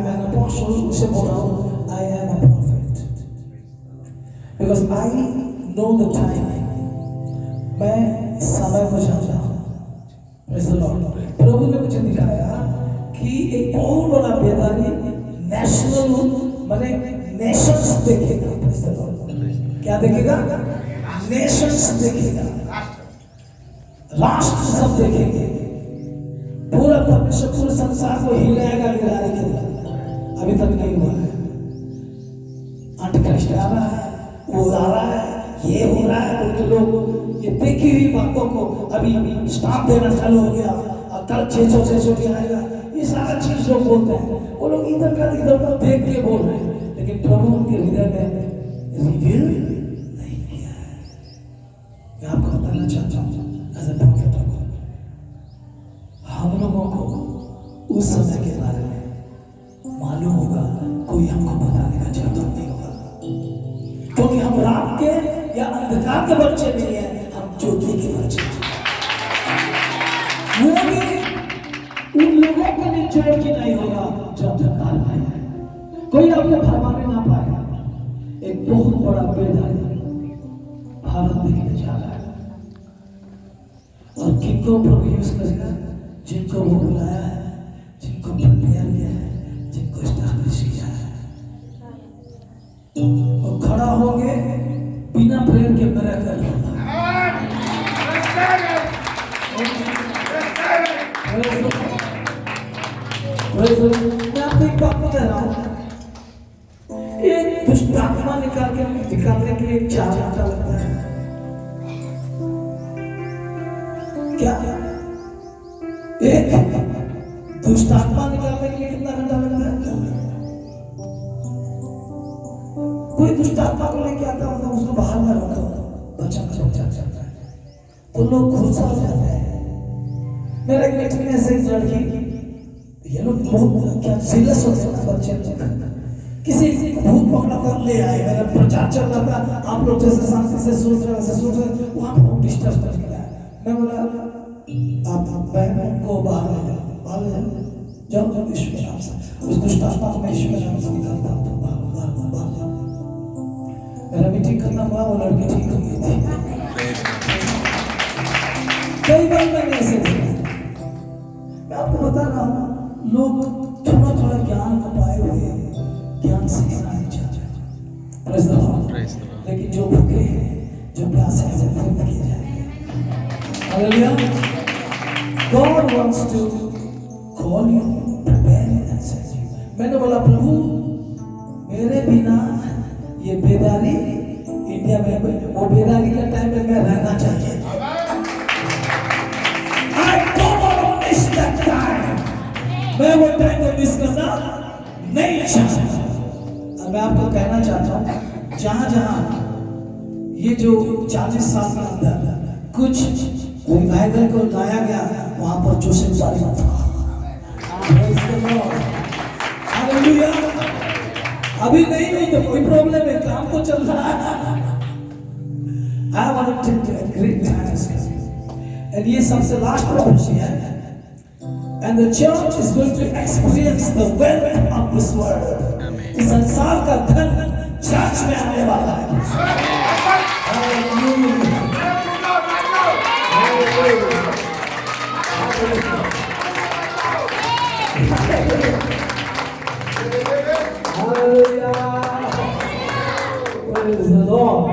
एन अपोस्टल, उसे बोल रहा हूँ I am a profit, because I know the timing. मैं समय को जानता हूँ। Praise the Lord. प्रभु ने मुझे दिखाया कि एक बहुत बड़ा बेदारी नेशनल माने नेशंस देखेगा। Praise the Lord. क्या देखेगा? नेशंस देखेगा, राष्ट्र सब देखेंगे। पूरा परमेश्वर पूरे संसार को हिलाएगा गिराने के लिए। अभी तक नहीं हुआ है। अंतक्राइस्ट आ रहा है, वो आ रहा है, ये हो रहा है, उनके लोग ये देखी हुई बातों को अभी स्टाफ देना चालू हो गया। अब कल 600 आएगा, ये सारा चीज लोग बोलते हैं। वो लोग इधर का देख के बोल रहे हैं, लेकिन प्रभु उनके हृदय में रिवील नहीं किया है। मैं आपको बताना चाहता हूँ as a prophet of God, हम लोगों को उस समय के बारे में मालूम होगा, कोई हमको बताने का जरूरत नहीं होगा, क्योंकि हम रात के या अंधकार के बच्चे नहीं है, हम ज्योति के बच्चे हैं। वो भी उन लोगों के लिए चोर की नहीं होगा जो अंधकार में है। कोई आपको भरमाने ना पाएगा। एक बहुत बड़ा बेदारी भारत देखने जा रहा है, और किनको प्रभु यूज करेगा? जिनको वो बुलाया है, जिनको प्रिपेयर किया है, जिनको एस्टैब्लिश किया है। वो खड़ा होंगे बिना प्रेयर के मिरेकल होगा। मैं आपको एक बात कह रहा हूँ, एक दुष्ट आत्मा निकालने के लिए 4 घंटा लगता है। क्या एक दुष्ट आत्मा निकालने के लिए कितना घंटा लगता है? कोई दुष्ट आत्मा को लेके आता है, उसको बाहर में रोको, बच्चा चलता है तो लोग गुस्सा हो जाते हैं। मेरा एक मीटिंग में ऐसे एक लड़की, ये लोग बहुत क्या सीरियस होते हैं ना बच्चे, किसी भूत पकड़ा कर ले आए। मेरा प्रचार चल रहा था, आप लोग जैसे शांति से सुन रहे वैसे सुन रहे, वहाँ पर बहुत डिस्टर्ब कर गया। मैं बोला आप बहन को बाहर ले जाओ, जाओ यीशु के नाम से। उस दुष्ट आत्मा को मैं यीशु के नाम से निकालता हूँ, बाहर जाओ। मेरा मीटिंग खत्म हुआ, वो लड़की ठीक हो गई थी। कई बार मैंने ऐसे देखा। मैं आपको बता रहा हूँ, लोग थोड़ा ज्ञान को पाए हुए ज्ञान सीखना नहीं चाहते। Praise the Lord. लेकिन जो भूखे हैं, जो प्यासे हैं, वो तृप्त किए जाएंगे। Hallelujah. God wants to call you मैंने बोला प्रभु मेरे बिना ये बेदारी इंडिया में वो बेदारी का टाइम में मैं रहना चाहिए। I don't want to miss that time. मैं वो टाइम को मिस करना नहीं चाहता। और मैं आपको कहना चाहता हूँ जहाँ जहाँ ये जो 40 साल के अंदर कुछ रिवाइवल को लाया गया वहां पर जोसेफ बारी था। हालेलुया। अभी नहीं हुई तो कोई प्रॉब्लम है, काम तो चल रहा है। I want to tell you a great time is coming. And ये सबसे लास्ट प्रोफेसी है। And the church is going to experience the wealth of this world. इस संसार का धन चर्च में आने वाला है। Praise the Lord.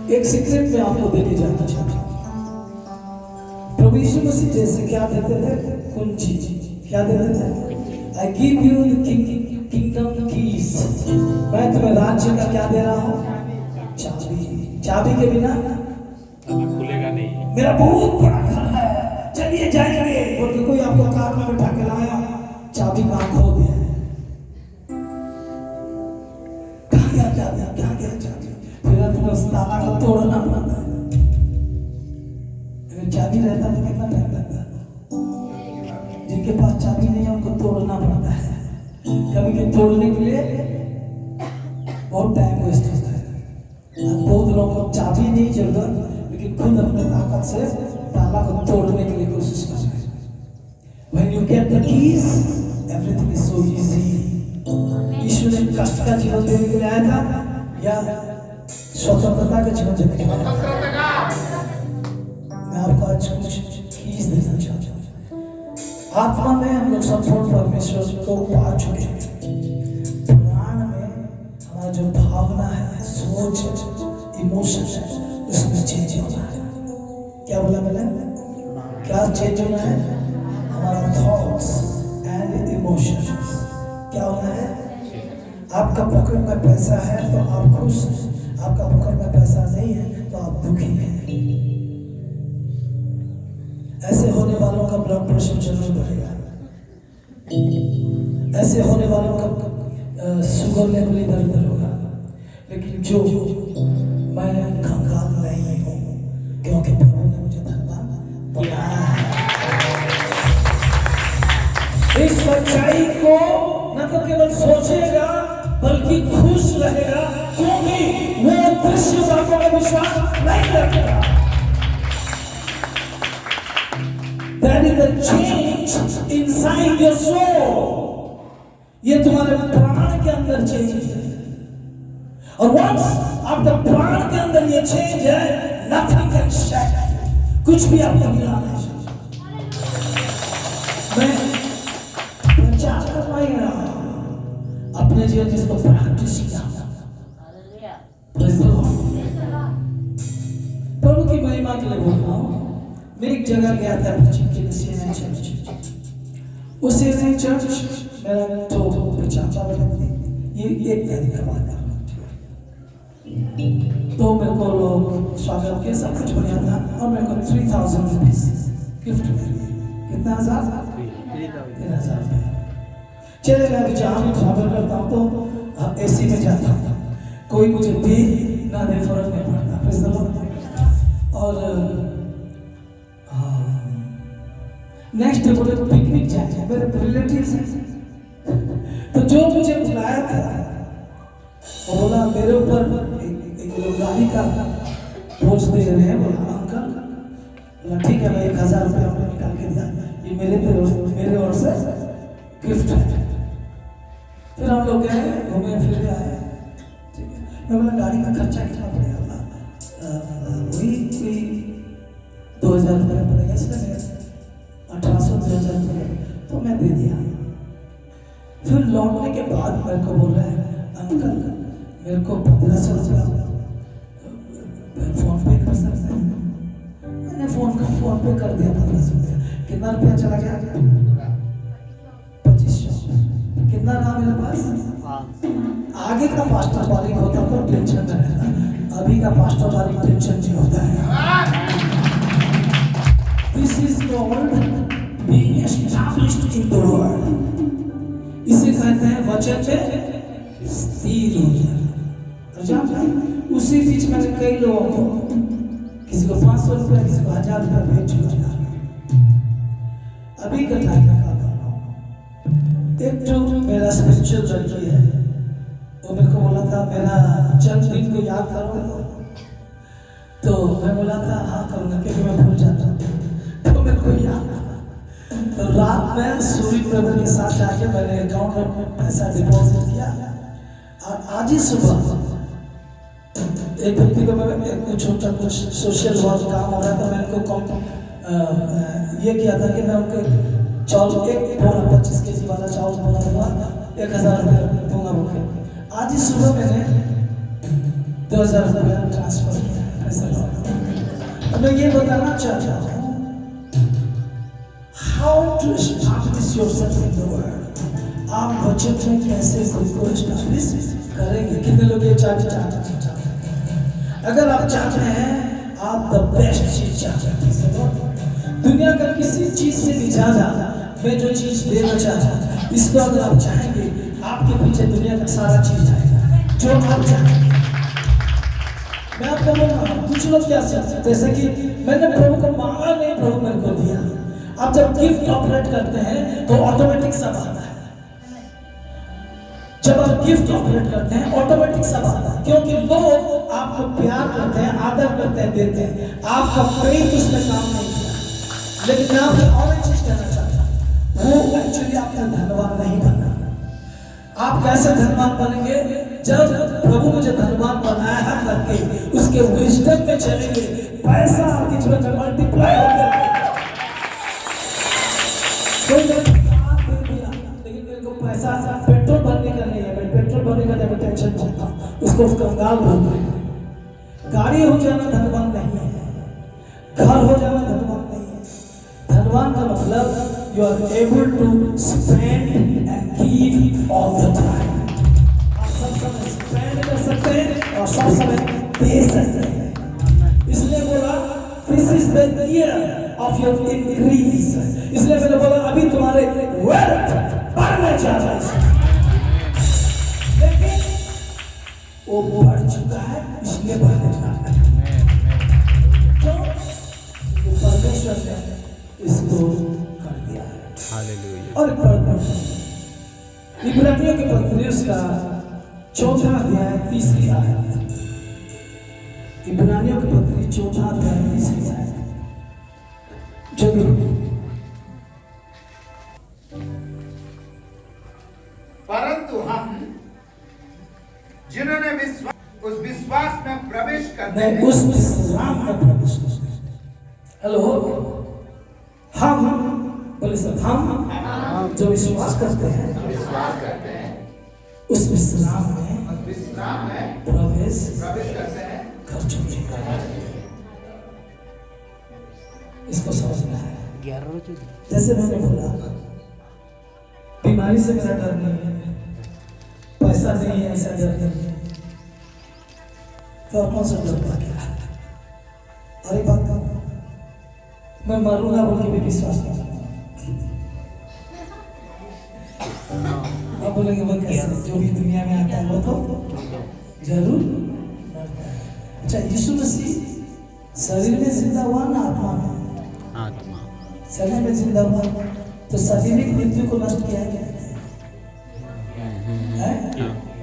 एक सीक्रेट में आपको देके जाना चाहता हूँ। प्रभु यीशु मसीह जैसे क्या देते थे, कुंजी क्या देते थे? I give you the kingdom keys. मैं तुम्हें राज्य का क्या दे रहा हूँ? चाबी। चाबी के बिना खुलेगा नहीं। मेरा बहुत बड़ा घर है, चलिए जाएंगे। बोल के कोई आपको कार में बैठा के लाया, चाबी कहाँ खो दिया है? कहाँ गया चाबी? कहाँ गया चाबी? फिर तुम्हें उस ताला को तोड़ना पड़ता है। अगर चाबी रहता तो कितना टाइम लगता? जिनके पास चाबी नहीं है उनको तोड़ना पड़ता है। कभी कभी तोड़ने के लिए बहुत टाइम वेस्ट होता है। बहुत लोगों को चाबी नहीं जरूरत, लेकिन खुद अपने ताकत से ताला को तोड़ने के लिए कोशिश कर रहे हैं। When you get the keys, everything is so easy. यीशु ने कष्ट का जीवन देने के लिए आया था या स्वतंत्रता का जीवन देने के लिए आया था? मैं आपको आज कुछ keys देना चाहता हूँ। आत्मा में हम लोग संपूर्ण परमेश्वर को पा चुके हैं। प्राण में हमारा जो भावना है, सोच है, इमोशन है, उसमें चेंज होना है। क्या बोला मैंने? क्या चेंज होना है? हमारा थॉट्स एंड इमोशंस क्या होना है? आपका पॉकेट में पैसा है तो आप खुश हैं, आपका पॉकेट में पैसा नहीं है तो आप दुखी हैं। ऐसे होने वालों का ब्लड प्रेशर जरूर बढ़ेगा। ऐसे होने वालों का शुगर लेवल इधर उधर होगा। लेकिन जो मैं कंगाल नहीं हूँ, क्योंकि प्रभु ने मुझे धनवान बनाया है। इस सच्चाई को न तो केवल सोचेगा बल्कि खुश रहेगा, क्योंकि वो दृश्य बातों में विश्वास नहीं रखेगा। That is the change inside your soul. ये तुम्हारे प्राण के अंदर चेंज है। और once आपके प्राण के अंदर ये चेंज है, nothing can shake you. कुछ भी आपको हिला नहीं सकता। मैं प्रचार कर रहा हूँ अपने जीवन जिसको प्रैक्टिस किया। प्रभु की महिमा के लिए बोल रहा हूँ। मैं एक जगह गया था प्रीचिंग के लिए, सीएनआई चर्च। उस सीएनआई चर्च मेरा तो प्रचार वाला थी, ये एक तारीख का बात कर रहा हूँ। तो मेरे को लोग स्वागत के सब कुछ बढ़िया था और मेरे को 3000 रुपीज गिफ्ट मिली। कितना? 3000 रुपये। चले मैं अभी जहाँ भी ट्रैवल करता हूँ तो एसी में जाता हूँ, कोई मुझे दे ना दे फर्क नहीं पड़ता। और नेक्स्ट डे बोले पिकनिक जाएंगे, मेरे रिलेटिव्स हैं। तो जो मुझे बुलाया था वो बोला मेरे ऊपर एक गाड़ी का बोझ दे रहे हैं। बोला अंकल, बोला ठीक है, मैं 1000 रुपये आपको निकाल के दिया, ये मेरे ओर से गिफ्ट है। फिर हम लोग गए, घूमे फिर आए। ठीक है, मैं बोला गाड़ी का खर्चा कितना पड़ेगा? वही 2000 रुपये पड़ेगा। इसलिए 1800-2000 रुपये तो मैं दे दिया। फिर लौटने के बाद मेरे को बोल रहा है अंकल मेरे को 1500 रुपया फोन पे कर सकते हैं? मैंने फोन पे कर दिया 1500 रुपया। कितना रुपया चला गया? 2500। कितना रहा मेरे पास? आगे का पास्टर बारिक होता तो टेंशन में रहता, अभी का पास्टर बारिक टेंशन नहीं होता है। This is called being established in the word. इसे कहते हैं वचन में स्थिर हो जाना। और जानते हैं उसी बीच मैंने कई लोगों को, किसी को 500 रुपया, किसी को 1000 रुपया भेज चुका। अभी का टाइम में क्या कर रहा हूँ, एक जो मेरा स्पिरिचुअल लड़की है, वो मेरे को बोला था मेरा जन्मदिन को याद करोगे? तो मैं बोला था हाँ करूँगा, क्योंकि मैं भूल जाता हूँ। तो मेरे को याद था, तो रात में सूर्य प्रभु के साथ जाके मैंने अकाउंट में पैसा डिपॉजिट किया। और आज ही सुबह एक व्यक्ति को मैं कुछ छोटा कुछ सोशल वर्क काम हो रहा था, मैं उनको ये किया था कि मैं उनके चावल एक बोरा 25 kg वाला चावल बोरा दूंगा, 1000 रुपया दूंगा उनके। आज ही सुबह मैंने 2000 रुपया ट्रांसफर किया पैसा। मैं ये बताना चाहता हूँ how to establish yourself in the world. आप वचन में कैसे खुद को establish करेंगे? कितने लोग ये चाहते हैं? अगर आप चाहते हैं आप द बेस्ट चीज चाहते हैं, दुनिया का किसी चीज से भी ज्यादा मैं जो चीज देना चाहता हूँ, इसको अगर आप चाहेंगे आपके पीछे दुनिया का सारा चीज आएगा जो आप चाहेंगे। मैं आपको बोल रहा हूँ, कुछ लोग क्या सोचते हैं जैसे कि मैंने प्रभु को मांगा नहीं, प्रभु मेरे को दिया। आप जब गिफ्ट ऑपरेट करते हैं तो ऑटोमेटिक सब आता है। जब आप गिफ्ट ऑपरेट करते हैं ऑटोमेटिक सब आता है, क्योंकि लोग आपको प्यार करते हैं, आदर करते हैं, देते हैं। आपका फेथ उसमें काम नहीं किया। लेकिन मैं आपको और एक चीज कहना चाहता हूँ, वो एक्चुअली आपका धनवान नहीं बना। आप कैसे धनवान बनेंगे? जब प्रभु मुझे धनवान बनाया है करके उसके विजडम में चलेंगे, पैसा आपके जीवन में मल्टीप्लाई होगा। कोई मेरे को कार दे दिया, लेकिन मेरे को पैसा पेट्रोल भरने का नहीं है, मैं पेट्रोल भरने का मैं टेंशन करता हूँ, उसको कंगाल बोलते हैं। गाड़ी हो जाना धनवान नहीं है, घर हो जाना धनवान नहीं है। धनवान का मतलब you are able to spend and give all the time. आप सब समय स्पेंड कर सकते हैं और सब समय दे सकते हैं। इसलिए बोला this is the year of your increase. इसलिए मैंने बोला अभी तुम्हारे वेल्थ बढ़ने जा रहा है, लेकिन वो बढ़ चुका है, इसलिए बढ़ने जा रहा है। क्यों? परमेश्वर ने इसको कर दिया है। हालेलुया। और इब्रानियों के पत्री उसका 4वां अध्याय 3री आयत। इब्रानियों के पत्री 4वां अध्याय 3री आयत। परंतु हम जिन्होंने उस विश्वास में प्रवेश करते हैं, उस विश्राम में प्रवेश करते हैं। हेलो, हम बोले सब, हम जो विश्वास करते हैं उस विश्राम में प्रवेश करते हैं। कर चुके हैं। इसको समझना है। जैसे मैंने बोला बीमारी से मेरा डर नहीं है, पैसा नहीं है ऐसा डर नहीं है, तो कौन सा डर पा गया? अरे बात कहूँ, मैं मरूंगा बोल के भी विश्वास नहीं करता। अब बोलेंगे वो कैसे? जो भी दुनिया में आता है वो तो जरूर मरता है। अच्छा, यीशु मसीह शरीर में जिंदा हुआ ना आत्मा में? आत्मा। शरीर में जिंदा हुआ तो शारीरिक मृत्यु को नष्ट किया है क्या?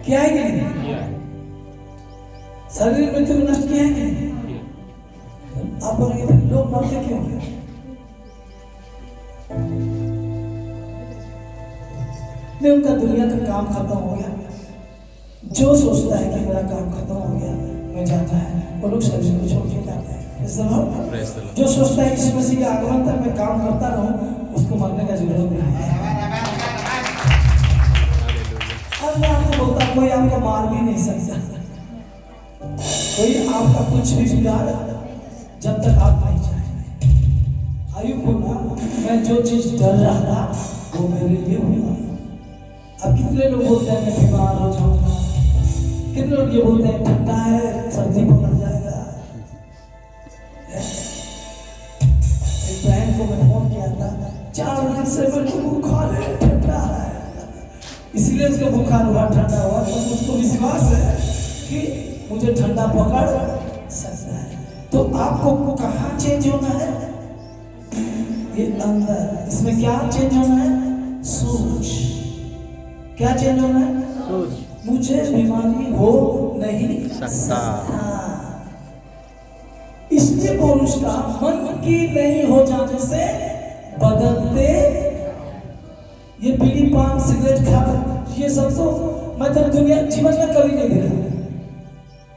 किया है कि नहीं? शारीरिक मृत्यु को नष्ट किया है कि नहीं? आप बोलेंगे लोग मरते क्यों हैं? नहीं, उनका दुनिया का काम खत्म हो गया। जो सोचता है कि मेरा काम खत्म हो गया, मैं जाता है, वो लोग शरीर को छोड़ के जाते हैं। जो सोचता है इस मसीह के आगमन तक मैं काम करता रहूं, उसको मरने का जरूरत नहीं है। और मैं आपको बोलता, कोई आपको मार भी नहीं सकता, कोई आपका कुछ भी बिगाड़ जब तक आप नहीं चाहेंगे। आयु बोला मैं जो चीज डर रहा था वो मेरे लिए हुआ। अब कितने लोग बोलते हैं मैं बीमार हो जाऊंगा, कितने लोग ये बोलते हैं ठंडा है सर्दी पकड़ जाएगा। एक बहन को मैं फोन किया था, 4 दिन से मेरे को बुखार है, ठंडा है, इसीलिए उसका बुखार हुआ, ठंडा हुआ। तो उसको विश्वास है कि मुझे ठंडा पकड़ सकता है। तो आपको कहाँ चेंज होना है? ये अंदर। इसमें क्या चेंज होना है? सोच। क्या चेंज होना है? सोच। मुझे बीमारी हो नहीं सकता। इसलिए पौलुस का मन की नहीं हो जाने से बदलते, ये बीड़ी पान सिगरेट खा ये सब तो मैं तो दुनिया जीवन में कभी नहीं देखा,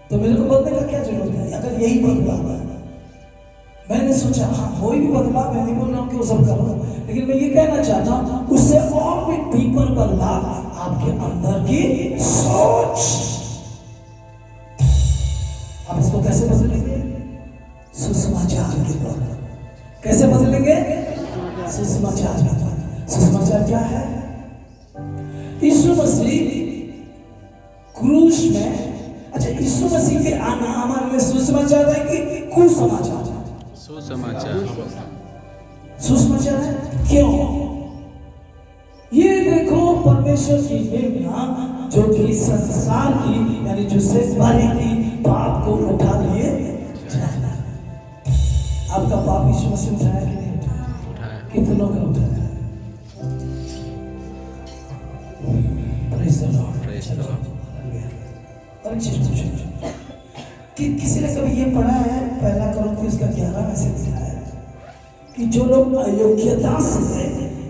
तो मेरे को बदलने का क्या जरूरत है? अगर यही बदलाव है, मैंने सोचा हाँ कोई भी बदलाव, मैं नहीं बोल रहा हूँ कि वो सब करो, लेकिन मैं ये कहना चाहता हूँ उससे और भी डीपर बदलाव आपके अंदर की सोच। आप इसको कैसे बदलेंगे? सुसमाचार के द्वारा। कैसे बदलेंगे? सुसमाचार के द्वारा। सुसमाचार क्या है? यीशु मसीह क्रूस में, अच्छा यीशु मसीह के आना हमारे लिए सुसमाचार है कि कुसमाचार? सुसमाचार। सुसमाचार है। क्यों? ये देखो परमेश्वर की महिमा जो कि संसार की यानी जो से भरी की पाप को उठा लिए जाना। आपका पाप यीशु मसीह उठाया कि नहीं उठाया? कितनों का उठाया? Praise the Lord. Praise the Lord. और एक चीज पूछूं कि किसी ने कभी ये पढ़ा है, पहला कोरिन्थियों उसका 11 में से लिखा है कि जो लोग अयोग्यता से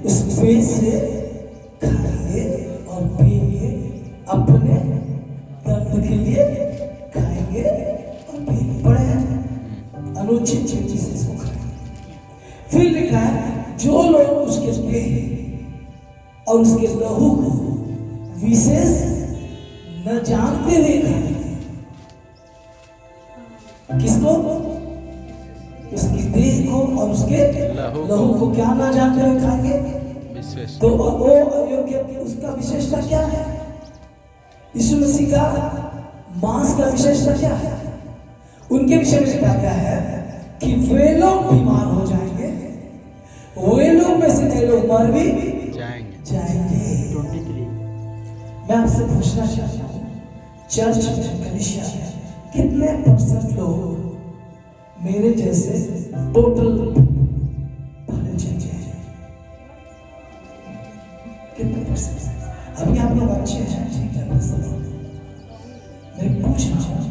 उस पेट से खाएंगे और पिएंगे, अपने दर्द के लिए खाएंगे और पिएंगे। पढ़े हैं? अनुचित चीज से इसको खाएंगे। फिर लिखा है जो लोग उसके देह और उसके लहू को विशेष न जानते हुए खाएंगे। किसको? उसकी देह को और उसके लहू को क्या ना जानते हुए खाएंगे? विशेष। तो वो अयोग्य, उसका विशेषता क्या है? यीशु मसीह का मांस का विशेषता क्या है? उनके विषय में लिखा गया है कि वे लोग बीमार हो जाएंगे, वे लोग में से कई लोग मर भी जाएंगे। मैं आपसे पूछना चाहता हूँ, चर्च में, कलीसिया में कितने % लोग मेरे जैसे टोटल भले चाहिए? कितने %? अभी आप लोग अच्छे हैं, ठीक है, मैं पूछ रहा हूँ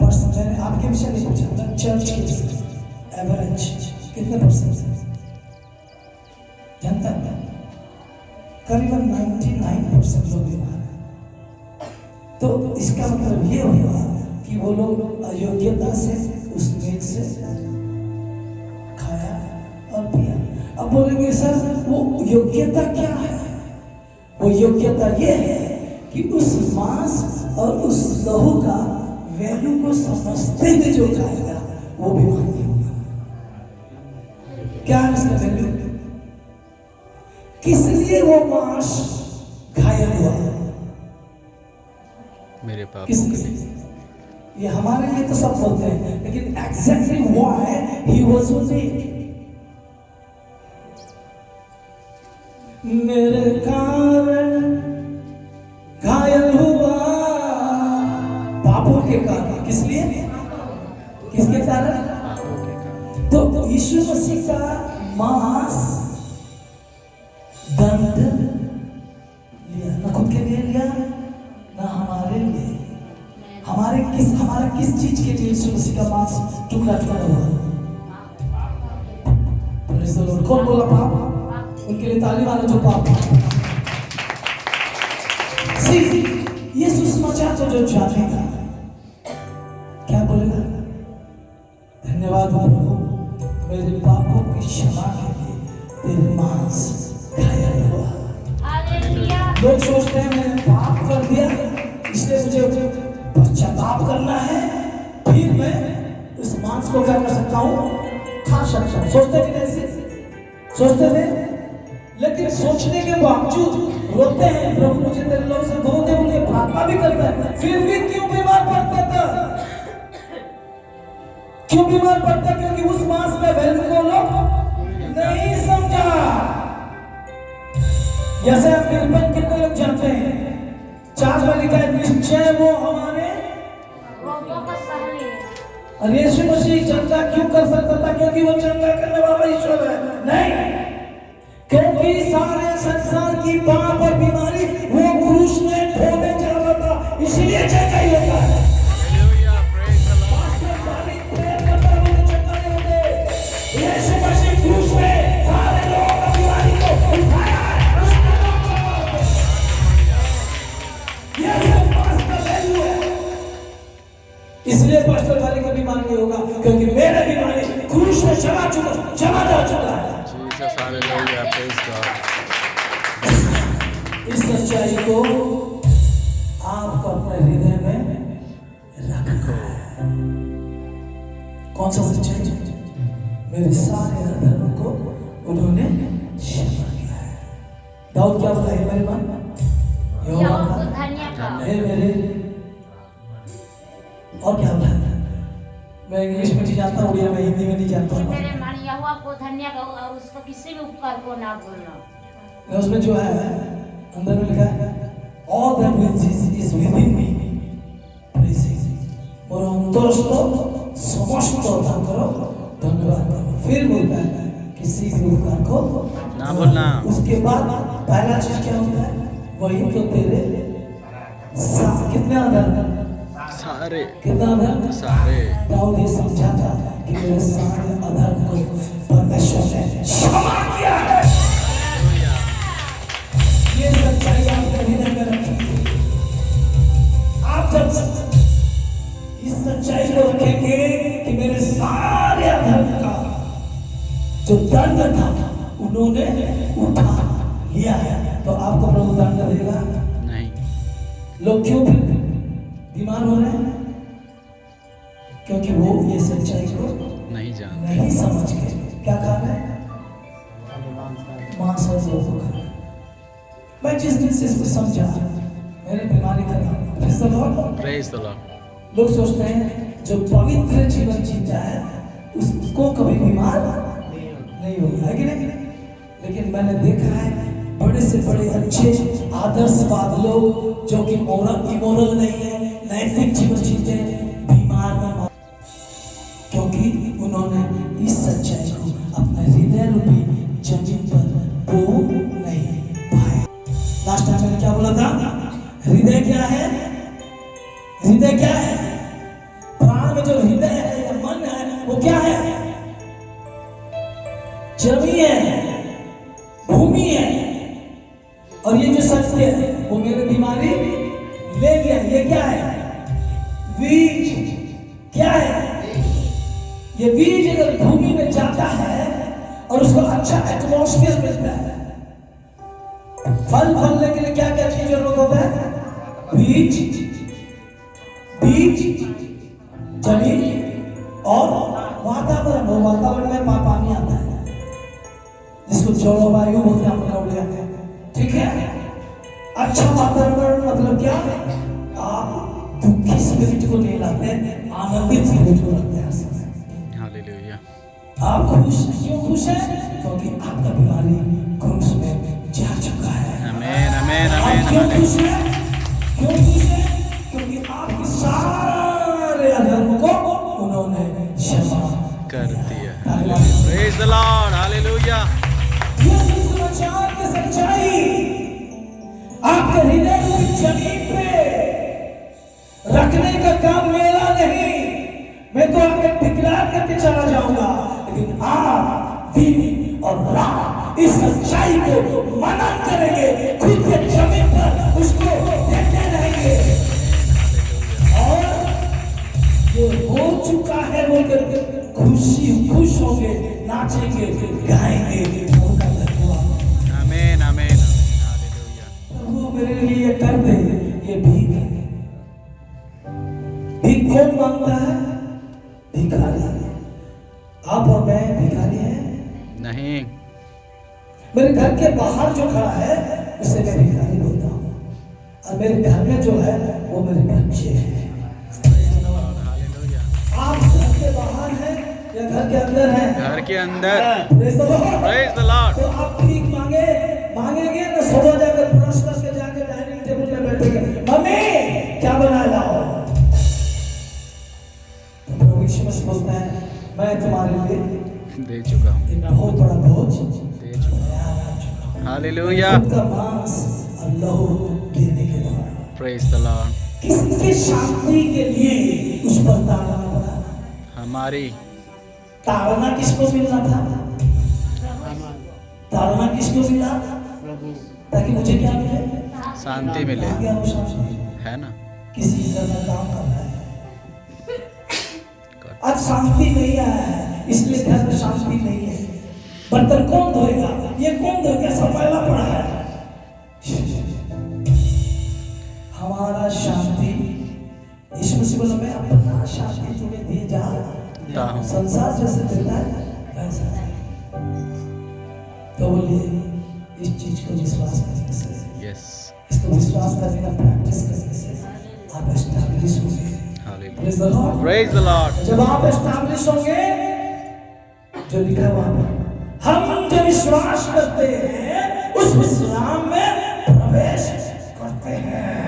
पर्सन, मैंने आपके विषय नहीं पूछा, मैं चर्च के विषय, एवरेज कितने % जानता है? करीबन 99% लोग बीमार हैं। तो इसका मतलब ये हुआ कि वो लोग अयोग्यता से उस मेज से खाया और पिया। अब बोलेंगे सर वो योग्यता क्या है? वो योग्यता ये है कि उस मांस और उस लहू का वैल्यू को समझते हुए जो खाएगा वो बीमार नहीं होगा। क्या है उसका वैल्यू? किस लिए वो मांस घायल हुआ? मेरे पाप किस लिए? ये हमारे लिए तो सब बोलते हैं, लेकिन exactly why he was wounded? मेरे कारण घायल हुआ, पापों के कारण। किस लिए? किसके कारण? तो यीशु मसीह का मांस दंड लिया, ना खुद के लिए लिया ना हमारे लिए। हमारा किस चीज के लिए यीशु मसीह का मांस टुकड़ा हुआ? Praise the Lord. कौन बोला पाप? उनके लिए ताली मारो जो पाप। सी ये सुसमाचार को जो जानेगा क्या बोलेगा? धन्यवाद प्रभु, मेरे पापों की क्षमा के लिए तेरे मांस घायल हुआ। लोग सोचते हैं मैंने पाप कर दिया इसलिए मुझे पश्चाताप करना है, फिर मैं उस मांस को क्या कर सकता हूँ? खा सकता हूँ। सोचते कि ऐसे सोचते थे, लेकिन सोचने के बावजूद रोते हैं, प्रभु मुझे तेरे लोग से धो दे, मुझे प्रार्थना भी करता है, फिर भी क्यों बीमार पड़ता था? क्यों बीमार पड़ता? क्योंकि उस मांस में वैल्यू को लोग नहीं समझा। जैसे आप निर्बंध कितने लोग जानते हैं, 4 में लिखा है निश्चय वो हमारे रोगों को सह ले। और यीशु मसीह चंगा क्यों कर सकता था? क्योंकि वो चंगा करने वाला ईश्वर है? नहीं, क्योंकि सारे संसार की पाप और बीमारी वो क्रूस में ढोने जा रहा था, इसलिए चंगा ही होता है। यीशु मसीह क्रूस में सारे लोगों की बीमारी को उठाया है, ये सब पास का वैल्यू है। इसलिए पास्टर भाई की बीमारी नहीं होगा, क्योंकि मेरे बीमारी क्रूस में जमा जा चुका है। Jesus, hallelujah, praise God. इस सच्चाई को आपको अपने हृदय में रखना है। कौन सा सच्चाई? मेरे सारे अधर्म को उन्होंने क्षमा किया है। दाऊद क्या बोला है मेरे मन? यहोवा का धन्यवाद। हे मेरे, और क्या बोला? मैं इंग्लिश में नहीं जानता, उड़िया में, हिंदी में नहीं जानता। मेरे मन यहोवा को धन्य कहो और उसको किसी भी उपकार को ना भूलना। उसमें जो है अंदर में लिखा है all that which is within me praise him। और अंतरस्थ समस्त करो धन्यवाद करो। फिर बोलता है किसी भी उपकार को ना भूलना। उसके बाद पहला चीज क्या होता है? वही तो तेरे कितने आधार? सारे कितना आधार? सारे दाऊद ये समझा था कि मेरे सारे अधर्म को परमेश्वर ने क्षमा किया है। ये सच्चाई आपके हृदय में रखिए। आप जब इस सच्चाई को रखेंगे कि मेरे सारे अधर्म का जो दंड था उन्होंने उठा लिया है, तो आपको प्रभु दंड देगा नहीं। लोग क्यों फिर बीमार हो रहे हैं? क्योंकि वो ये सच्चाई को नहीं जानते। नहीं समझ के क्या खा रहे हैं? मांस और दूध को खा रहे हैं। मैं जिस दिन से इसको समझा, मेरी बीमारी खत्म। Praise the Lord. लोग सोचते हैं जो पवित्र जीवन जीता है उसको कभी बीमार नहीं होगा, है कि नहीं? लेकिन मैंने देखा है बड़े से बड़े अच्छे आदर्शवाद लोग जो कि इमोरल नहीं है, नैतिक जीवन जीते हैं, बीमार में, क्योंकि उन्होंने इस सच्चाई को अपने हृदय रूपी जमीन पर बो नहीं पाया। लास्ट टाइम मैंने क्या बोला था? हृदय क्या है? हृदय क्या है? प्राण में जो हृदय है या मन है वो क्या है? जमीन है, भूमि है, और ये जो सत्य है वो मेरी बीमारी ले गया। ये क्या है? बीज। क्या है? ये बीज अगर भूमि में जाता है और उसको अच्छा एटमॉस्फेयर मिलता है, फल फलने के लिए क्या क्या चीज जरूरत होता है? बीज, जमीन और वातावरण। और वातावरण में पानी आता है जिसको जलवायु बोलते हैं हम उड़िया में, ठीक है? अच्छा वातावरण मतलब क्या? आप दुखी स्पिरिट को नहीं लाते, आनंदित स्पिरिट को रखते हैं। हालेलुया। आप खुश क्यों खुश हैं? क्योंकि आपका बीमारी क्रूस में जा चुका है। आमीन आमीन आप आमीन क्यों आमीन। खुश हैं? क्यों खुश हैं? क्योंकि आपके सारे अधर्म को उन्होंने क्षमा कर दिया। Hallelujah. Praise the Lord. Hallelujah. ये सुसमाचार की सच्चाई आपके हृदय की जमीन पे रखने का काम मेरा नहीं। मैं तो आगे डिक्लेयर करके चला जाऊंगा, लेकिन आप दिन और रात इस सच्चाई को मनन करेंगे, खुद के जमीन पर उसको देखते रहेंगे, और ये हो चुका है बोलकर खुश होंगे, नाचेंगे, गाएंगे। आमीन आमीन हालेलुया। प्रभु मेरे लिए ये कर दे, ये भीख है। भीख कौन मांगता है? भिखारी। आप और मैं भिखारी हैं? नहीं। मेरे घर के बाहर जो खड़ा है उसे मैं भिखारी बोलता हूँ, और मेरे घर में जो है वो मेरे बच्चे हैं। आप घर के बाहर हैं या घर के अंदर हैं? घर के अंदर। Praise the Lord। Praise the Lord। तो आप ठीक मांगेंगे ना, सुबह जाकर ब्रश करके जाके डाइनिंग टेबल पे बैठेंगे, मम्मी क्या बना लाओ? तो प्रभु यीशु मसीह बोलता है मैं तुम्हारे लिए दे चुका हूँ। एक बहुत बड़ा बोझ दे चुका हूँ। हालेलुया। उनका मांस और लहू देने के द्वारा प्रेज द लॉर्ड। किसके शांति के लिए उस पर ताड़ना पड़ा? हमारी। ताड़ना किसको मिलना था? ताड़ना किसको मिला? ताकि मुझे क्या मिले? शांति मिले। आ गया वो शांति है ना? किसी तरह का काम कर रहा है। आज शांति नहीं आया है, इसलिए घर में शांति नहीं है। बर्तन कौन धोएगा? ये कौन धोएगा? सब मैला पड़ा है। हमारा शांति यीशु मसीह बोला मैं अपना शांति तुम्हें दिए जा, संसार जैसे देता है वैसा। तो बोलिए इस चीज को विश्वास करने से, यस, इसको विश्वास करने का प्रैक्टिस करने से आप एस्टैब्लिश होंगे। Praise the Lord. Praise the Lord. जब आप एस्टैब्लिश होंगे, जो लिखा वहां पर हम जो विश्वास करते हैं उस विश्राम में प्रवेश करते हैं।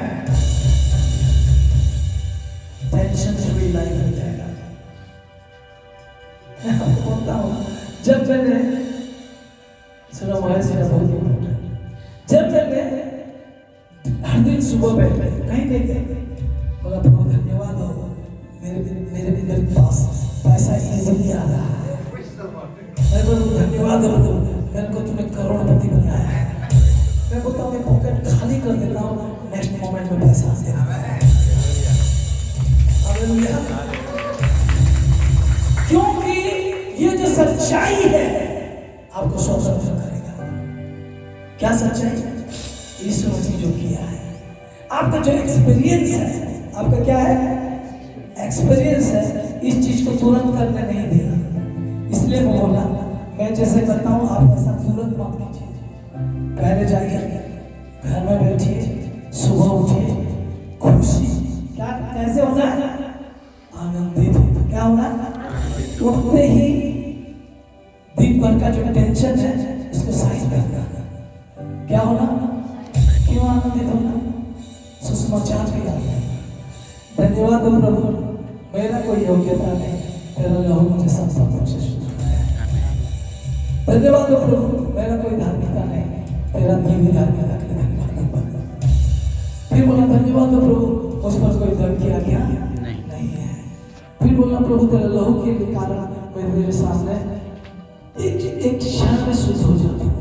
टेंशन फ्री लाइफ हो जाएगा। मैं आपको बोलता हूं, जब मैंने सुना बहुत इम्पोर्टेंट, जब मैंने हर दिन सुबह बैठे कहीं नहीं गए, बोला प्रभु धन्यवाद हो, मेरे पास पैसा इजीली आ रहा है। मैं बोलूँ धन्यवाद हो, मेरे को तूने करोड़पति बनाया है। मैं बोलता हूँ मैं पॉकेट खाली कर देता हूँ, नेक्स्ट मोमेंट में पैसा आ जाएगा। क्योंकि ये जो सच्चाई है आपको स्वतंत्र करेगा। क्या सच्चाई? यीशु मसीह जो किया है, आपका जो एक्सपीरियंस है, आपका क्या है? एक्सपीरियंस है, इस चीज को तुरंत करने नहीं देगा। इसलिए मैं बोला मैं जैसे करता हूँ आप ऐसा तुरंत मत कीजिए। पहले जाइए, घर में बैठिए, सुबह उठिए, खुशी क्या कैसे होना है? आनंदित होना। क्या होना? उठते ही दिन भर का जो टेंशन है उसको साइड करना। क्या होना? क्यों आनंदित होना? सुसमाचार भी आता है। धन्यवाद हो प्रभु, मेरा कोई योग्यता नहीं, तेरा लहू मुझे सब पापों से शुद्ध कराया। धन्यवाद हो प्रभु, मेरा कोई धार्मिकता नहीं, तेरा दी धार्मिकता के लिए धन्यवाद। फिर बोला धन्यवाद हो प्रभु, मुझ पर कोई दंड की आज्ञा नहीं है। फिर बोला प्रभु तेरे लहू के कारण मैं तेरे सामने एक क्षण में शुद्ध हो जाता हूँ।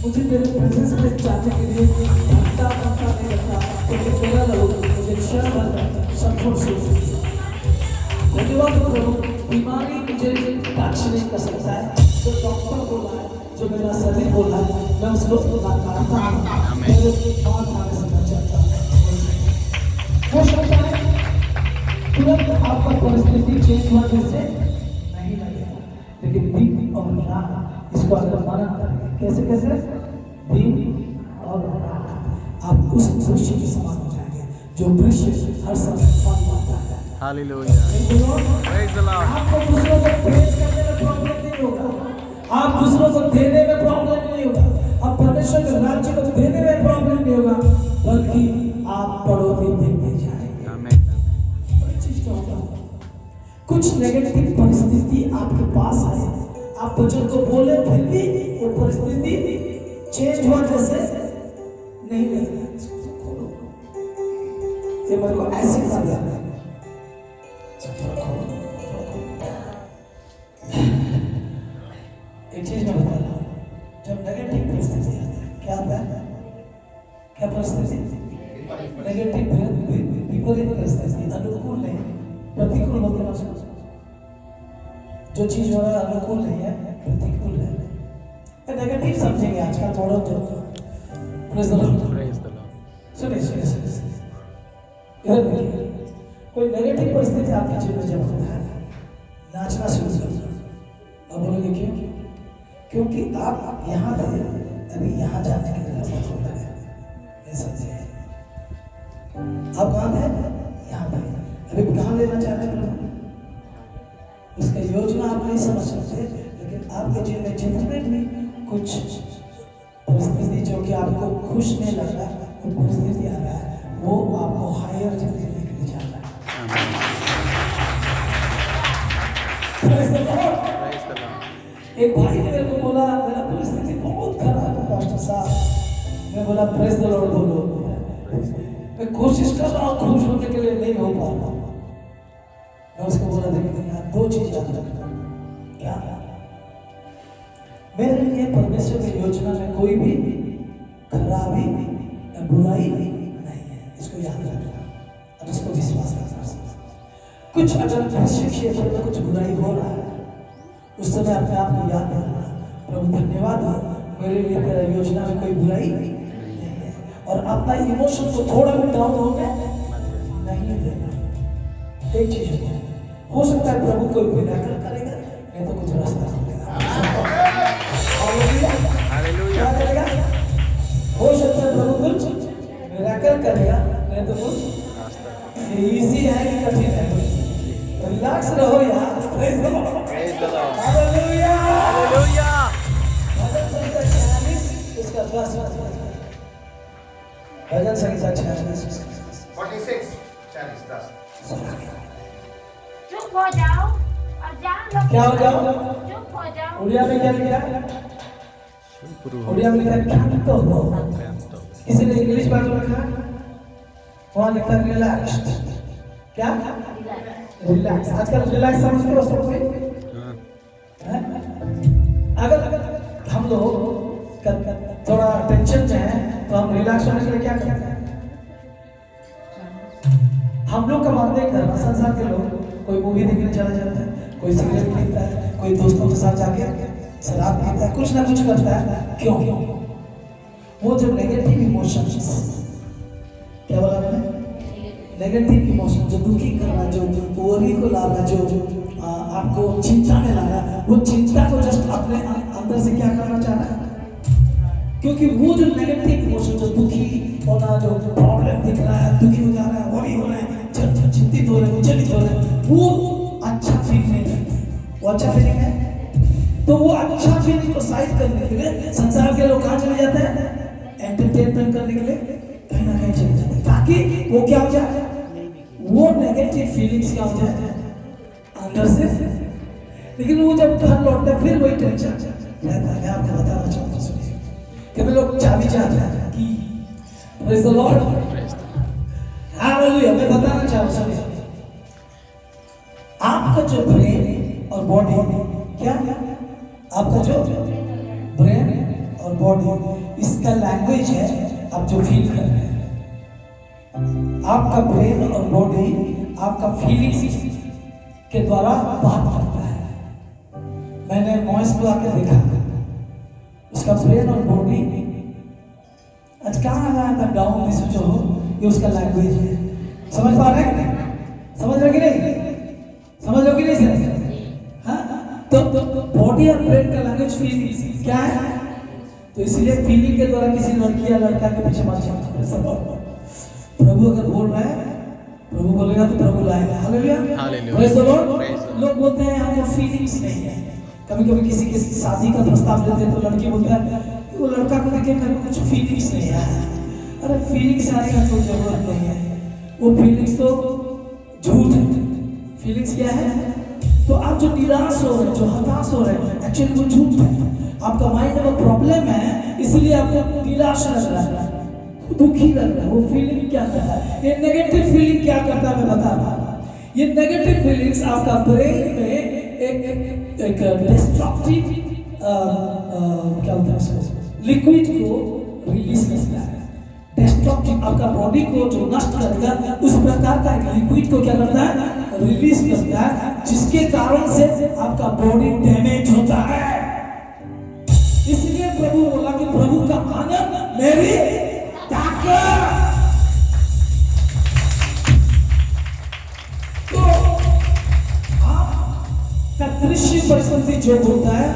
मुझे तेरे प्रेजेंस में जाने के लिए घंटा नहीं लगता, क्योंकि तेरा लहू मुझे क्षण भर सब कुछ शुद्ध। धन्यवाद प्रभु, बीमारी मुझे टच नहीं कर सकता है। जो डॉक्टर बोला है, जो मेरा शरीर बोला है, मैं उसको नकारता हूँ। मेरे बात आने से बच जाता है। हो सकता है तुरंत आपका परिस्थिति चेंज होने से नहीं लगेगा, लेकिन दिन और रात इसको अगर माना करें, कैसे कैसे दिन और रात, आप उस दृश्य के समान हो जाएंगे जो दृश्य हर समय फल लाता है। हालेलुया। Praise the Lord. आपको दूसरों को प्रेज करने में प्रॉब्लम नहीं होगा, आप दूसरों को देने में प्रॉब्लम नहीं होगा, आप परमेश्वर के राज्य को देने में प्रॉब्लम नहीं होगा, बल्कि आप बढ़ोतरी देखते जाएंगे। आमीन। चीज क्या होगा? कुछ नेगेटिव परिस्थिति आपके पास आए, आप वचन को बोले फिर भी वो परिस्थिति चेंज हुआ जैसे नहीं लग रहा। खोलो, ये मेरे को ऐसे कर दिया। एक चीज मैं बता रहा हूँ, जब नेगेटिव परिस्थिति आता है, क्या आता है? क्या परिस्थिति? नेगेटिव विपरीत परिस्थिति, अनुकूल नहीं, प्रतिकूल बोलते हैं उसको। जो चीज हो रहा है अनुकूल नहीं है, प्रतिकूल है, नेगेटिव समझेंगे आजकल मॉडर्न जो। Praise the Lord. Praise the Lord. सुनिए इधर देखिए, कोई नेगेटिव परिस्थिति आपके जीवन में जब होता है, नाचना शुरू कर दो। अब बोलोगे क्यों? क्योंकि आप यहाँ थे, अभी यहाँ जाने के लिए रास्ता छोड़ रहे हैं, ये समझे। आप कहाँ थे? यहाँ थे, अभी कहाँ लेना चाह रहे हैं प्रभु? उसका योजना आप नहीं समझ सकते, लेकिन आपके जीवन में जितने भी कुछ परिस्थिति जो कि आपको खुश नहीं लग रहा, वो परिस्थिति आ रहा है, वो आपको हायर जिंदगी लेके जा रहा है। Praise the Lord। Praise the Lord। एक भाई ने मेरे को बोला, मेरा परिस्थिति बहुत खराब है पास्टर साहब। मैं बोला प्रेज द लॉर्ड बोलो। मैं कोशिश कर रहा हूँ खुश होने के लिए, नहीं हो पा रहा। मैं उसको बोला देखिए यार, दो चीज याद रखना। क्या? मेरे लिए परमेश्वर की योजना में कोई भी खराबी या बुराई नहीं है, इसको याद रखना और इसको विश्वास करना। कुछ अगर भविष्य क्षेत्र में कुछ बुराई हो रहा है, उस समय अपने आप को याद दिलाना, प्रभु धन्यवाद हो, मेरे लिए तेरा योजना में कोई बुराई नहीं है। और अपना इमोशन को थोड़ा भी डाउन हो गया नहीं देना। एक चीज हो सकता है प्रभु कोई मिराकल करेगा, नहीं तो कुछ रास्ता मिलेगा। हालेलुया। क्या करेगा? हो सकता है प्रभु कुछ मिराकल करेगा, नहीं तो कुछ। ये इजी है कि कठिन है? रिलैक्स रहो यार। Praise the Lord. Praise the Lord। Hallelujah. Hallelujah. भजन संहिता 46 उसका 10 भजन संहिता 46 46 40 10। चुप हो जाओ और जान लो। क्या हो जाओ? चुप हो जाओ। उड़िया में क्या लिखा है? शुक्र उड़िया में लिखा है शांत हो। हो। किसी ने इंग्लिश बाइबल लिखा है, वहाँ लिखा है रिलैक्स्ड। क्या? रिलैक्स। आजकल रिलैक्स समझते हो सब कोई? अगर हम लोग थोड़ा टेंशन में हैं तो हम रिलैक्स होने के लिए क्या करते हैं? हम लोग का मानने का संसार के लोग कोई मूवी देखने चला जाता है, कोई सिगरेट पीता है, कोई दोस्तों के साथ जाके शराब पीता है, कुछ ना कुछ करता है। क्यों? वो जो नेगेटिव इमोशंस, क्या बोला मैंने? नेगेटिव इमोशन जो दुखी कर रहा है, जो वरी को ला रहा है, जो आपको चिंता में ला रहा है, वो चिंता को जस्ट अपने अंदर से क्या करना चाह रहा है? क्योंकि वो जो नेगेटिव इमोशन, जो दुखी होना, जो प्रॉब्लम दिख रहा है, दुखी हो जा रहा है, वरी हो रहा है, चिंतित हो रहे हैं, विचलित हो रहे हैं, वो अच्छा फील नहीं है। वो अच्छा फीलिंग है? तो वो अच्छा फीलिंग को साइड करने के लिए संसार के लोग कहाँ चले जाते हैं? एंटरटेनमेंट करने के लिए कहीं ना कहीं चले जाते हैं, ताकि वो क्या हो जाए? वो नेगेटिव फीलिंग्स क्या हो जाए अंदर से। लेकिन वो जब घर लौटता है फिर वही टेंशन रहता है। मैं आपको बताना चाहता हूँ, सुनिए, कितने लोग चाबी चाहते हैं कि प्रेज द लॉर्ड, हालेलुया। मैं बताना चाहता हूँ, सुनिए, आपका जो ब्रेन और बॉडी, क्या आपका जो ब्रेन और बॉडी, इसका लैंग्वेज है आप जो फील कर रहे हैं। आपका ब्रेन और बॉडी आपका फीलिंग्स के द्वारा बात करता है। मैंने मॉइस को आके देखा, उसका ब्रेन और बॉडी आज कहाँ लगा था, डाउन दिस जो हो, ये उसका लैंग्वेज है। समझ पा रहे हैं कि नहीं? समझ रहे कि नहीं? समझ रहे कि नहीं सर? हाँ, तो बॉडी और ब्रेन का लैंग्वेज फीलिंग्स क्या है? तो इसलिए फीलिंग के द्वारा किसी लड़की या लड़का के पीछे मत जाओ। प्रभु अगर बोल रहा है, प्रभु बोलेगा तो प्रभु लाएगा। हालेलुया। Praise the Lord. लोग बोलते हैं हमको फीलिंग्स नहीं है। कभी कभी किसी की शादी का प्रस्ताव देते हैं तो लड़की बोलता है वो लड़का को देख के मेरे को कुछ फीलिंग्स नहीं है। अरे फीलिंग्स आने का कोई जरूरत नहीं है, वो फीलिंग्स तो झूठ है। फीलिंग्स क्या है? तो आप जो निराश हो रहे हैं, जो हताश हो रहे हैं, एक्चुअली वो झूठ है। आपका माइंड में प्रॉब्लम है, इसलिए आपको निराश लग रहा है, दुखी लग रहा है। वो फीलिंग क्या करता है? ये नेगेटिव फीलिंग क्या करता है मैं बता रहा हूँ। ये नेगेटिव फीलिंग्स आपका ब्रेन में एक डिस्ट्रक्टिव क्या बोलते हैं उसको, लिक्विड को रिलीज करता है। डिस्ट्रक्टिव आपका बॉडी को जो नष्ट करेगा, उस प्रकार का एक लिक्विड को क्या करता है? रिलीज करता है, जिसके कारण से आपका बॉडी डैमेज होता है। इसलिए प्रभु बोला कि प्रभु का आनंद मेरी ताकत। तो आपका दृश्य परिस्थिति जो होता है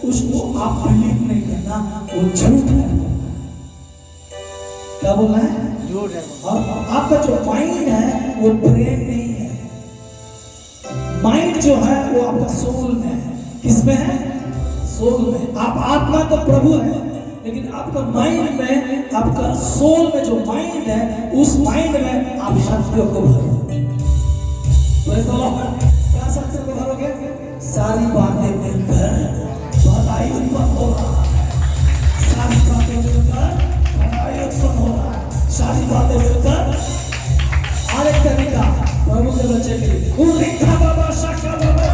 उसको आप बिलीव नहीं करना, वो झूठ है। क्या बोलना है? झूठ है। और आपका जो माइंड है वो ब्रेन नहीं है। माइंड जो है वो आपका सोल में है। किसमें है? सोल में। आप आत्मा तो प्रभु है, लेकिन आपका माइंड में, आपका सोल में जो माइंड है, उस माइंड में आप सत्य को भरो। क्या सत्य को भरोगे? सारी बातें मिलकर भलाई उत्पन्न हो रहा है। सारी बातें मिलकर भलाई उत्पन्न हो रहा है। सारी बातें मिलकर एक तरीका प्रभु के बच्चे के लिए बाबा शाखा बाबा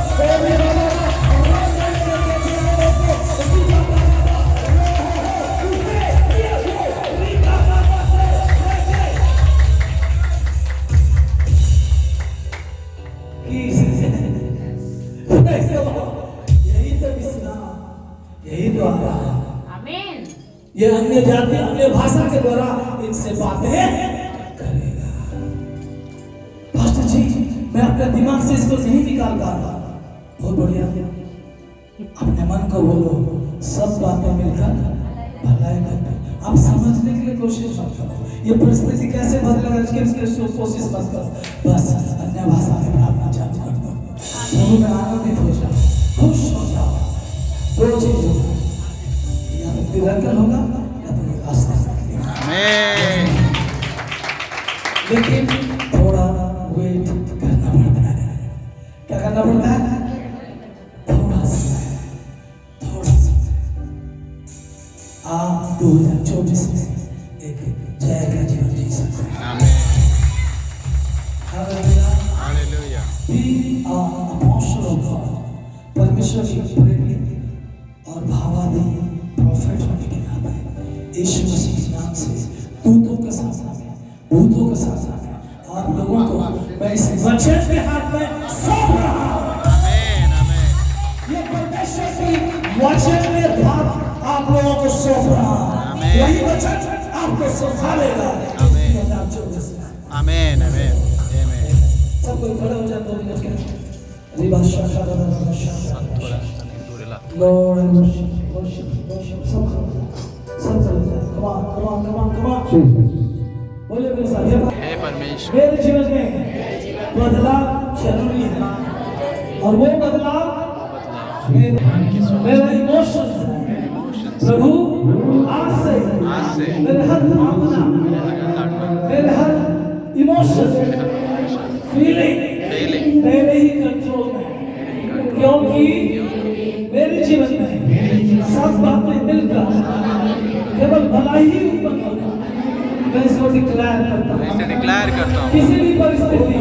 यही तो इस्लाम, यही तो आमीन। ये अन्य जाति, अन्य भाषा के द्वारा इनसे बातें करेगा। पास्टर जी, मैं अपने दिमाग से इसको नहीं निकाल पा रहा। बहुत बढ़िया, अपने मन को बोलो, सब बातें मिलकर भलाई करते। आप समझने के लिए कोशिश मत करो, ये परिस्थिति कैसे बदलेगा इसके कोशिश मत करो। बस अन्य भाषा में प्रार्थना चालू कर दो, प्रभु में आनंदित हो जाओ, खुश हो जाओ। दो चीज होगा, या तो मिरेकल होगा या तो रास्ता निकलेगा। लेकिन थोड़ा वेट करना पड़ता है। क्या करना पड़ता है? थोड़ा समय। आप 2024 में एक जय का जीवन जी सकते हैं। Hallelujah. Be an apostle of God, परमेश्वर की प्रेरित और भावादी प्रॉफिट होने के नाते यीशु मसीह के नाम से दूतों के साथ आप लोगों को मैं इस वचन के हाथ में सौंप रहा हूं। ये परमेश्वर की वचन में भाग आप लोगों को सौंप रहा हूं। यही वचन आपको संभालेगा। आमीन आमीन आमीन। सब कोई खड़े हो जाए 2 मिनट के लिए। रिबा शाखा बाबा शाखा Lord, I worship. सब खड़े हो जाए। Come on. बोले मेरे साथ, हे परमेश्वर, मेरे जीवन में बदलाव जरूरी है, और वो बदलाव मेरा इमोशन प्रभु आज से मेरे हर भावना, मेरे हर इमोशन, फीलिंग मेरे ही कंट्रोल में, क्योंकि मेरे जीवन में सब बातें मिलकर केवल भलाई ही उत्पन्न होगा। मैं इसको डिक्लेयर करता हूँ, इसे डिक्लेयर करता हूँ। किसी भी परिस्थिति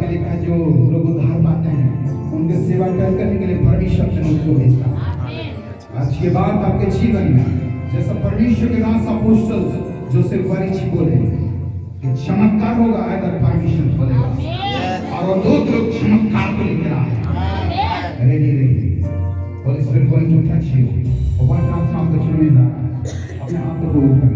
में लिखा है जो लोग उद्धार पाते हैं उनके सेवा करने के लिए परमेश्वर ने उनको भेजा। आज के बाद आपके जीवन में जैसा परमेश्वर के दास अपोस्टल जोसेफ वारिची बोले कि चमत्कार होगा अगर परमेश्वर बोलेगा और दो लोग चमत्कार को लेकर आए। रेडी रहिए। Holy spirit going to touch you. और आत्मा को छूने जा रहा है। अपने हाथ को ऊपर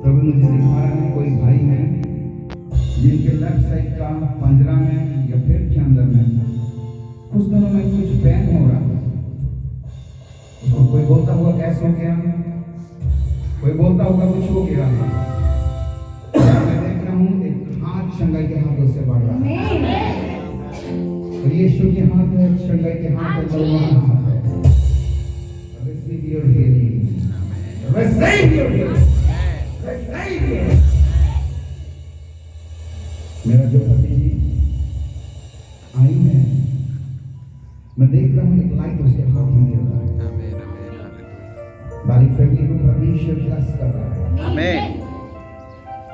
प्रभु मुझे दिखा रहा है कोई भाई है जिनके लेफ्ट साइड का पंजरा में या पेट के अंदर में कुछ दिनों में कुछ पेन हो रहा। उसको कोई बोलता हुआ गैस हो गया, कोई बोलता होगा कुछ हो गया। मैं देख रहा हूँ एक हाथ शंगाई के हाथों से बढ़ रहा है और यीशु के हाथ है, शंगाई के हाथ है, तलवार हाथ है। Receive your healing. Receive your healing. मेरा जो भतीजी आई है, मैं देख रहा हूँ एक लाइट उसके हाथ में गिर रहा है। बारी फैमिली को परमेश्वर ब्लेस कर रहा है।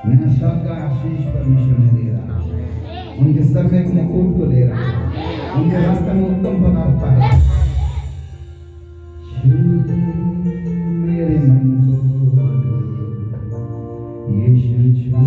नया साल का आशीष परमेश्वर ने दे रहा है। उनके सर में एक मुकुट को ले रहा है। उनके रास्ते में उत्तम पदार्थ है। मेरे मन को यीशु छू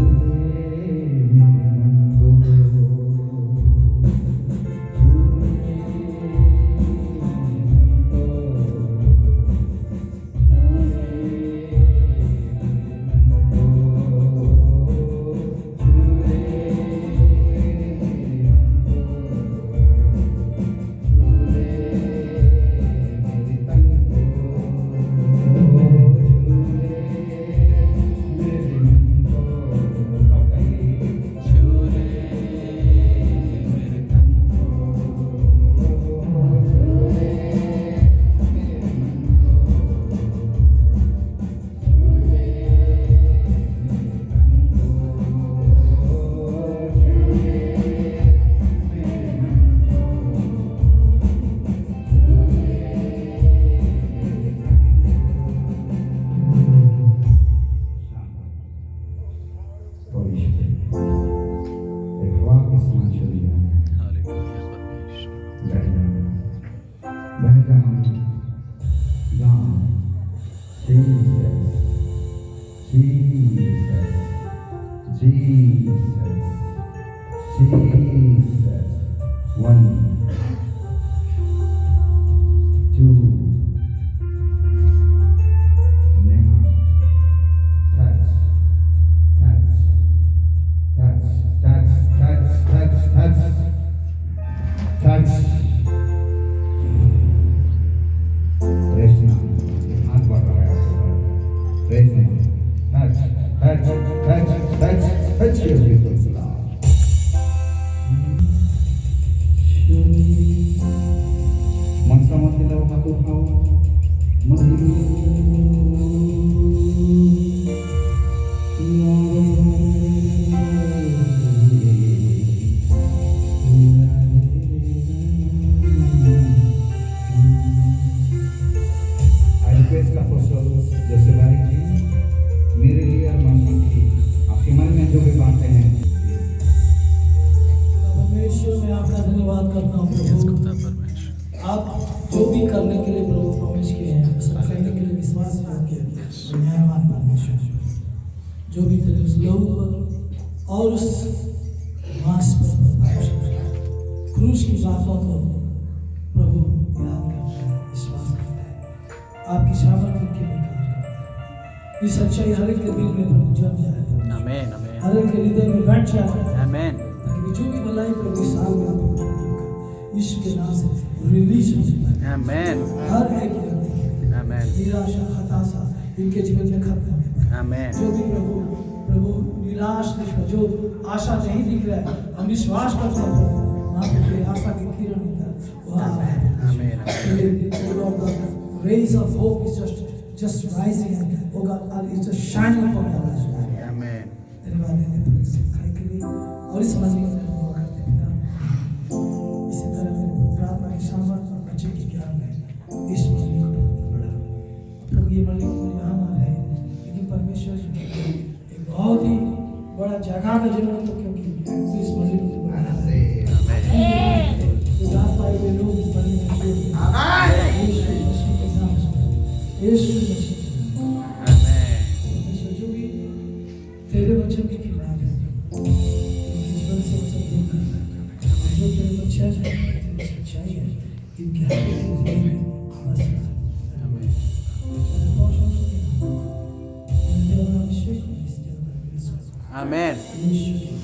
सच्चाई हर एक के दिल में प्रभु जम जाए। आमीन आमीन। हर एक के हृदय में बैठ जाए। आमीन। ताकि जो भी भलाई प्रभु साल में आप यीशु के नाम से रिलीज हो जाए। आमीन। हर एक व्यक्ति आमीन निराशा हताशा इनके जीवन में खत्म हो। आमीन। जो भी प्रभु जो आशा नहीं दिख रहा है, हम विश्वास करते हैं वहाँ पे कोई आशा की किरण होता है, वहाँ आ रहा है। The rays of hope is just rising, and oh God, it's just shining upon our lives. Amen. धन्यवाद देते हैं सिखाई के लिए और इस समझने के लिए दुआ करते हैं पिता। इसी तरह मेरे पुत्र आत्मा की सामर्थ और बच्चे की ज्ञान में इस मंडली को बढ़ा। प्रभु ये मंडली को यहाँ ना रहे, लेकिन परमेश्वर एक बहुत ही बड़ा जगह का जरूरत है, क्योंकि तू इस मंडली को बढ़ा रहे हैं। तो दान पाए हुए लोग इस मंडली में जोड़ दे। यीशु मसीह के नाम से, यीशु मसीह जो भी तेरे बच्चों के खिलाफ है, उनके जीवन से वो सब दूर करना है। जो तेरे बच्चे हैं, तेरी सच्चाई है, इनके हाथ में तेरे मसला है। Amen. यीशु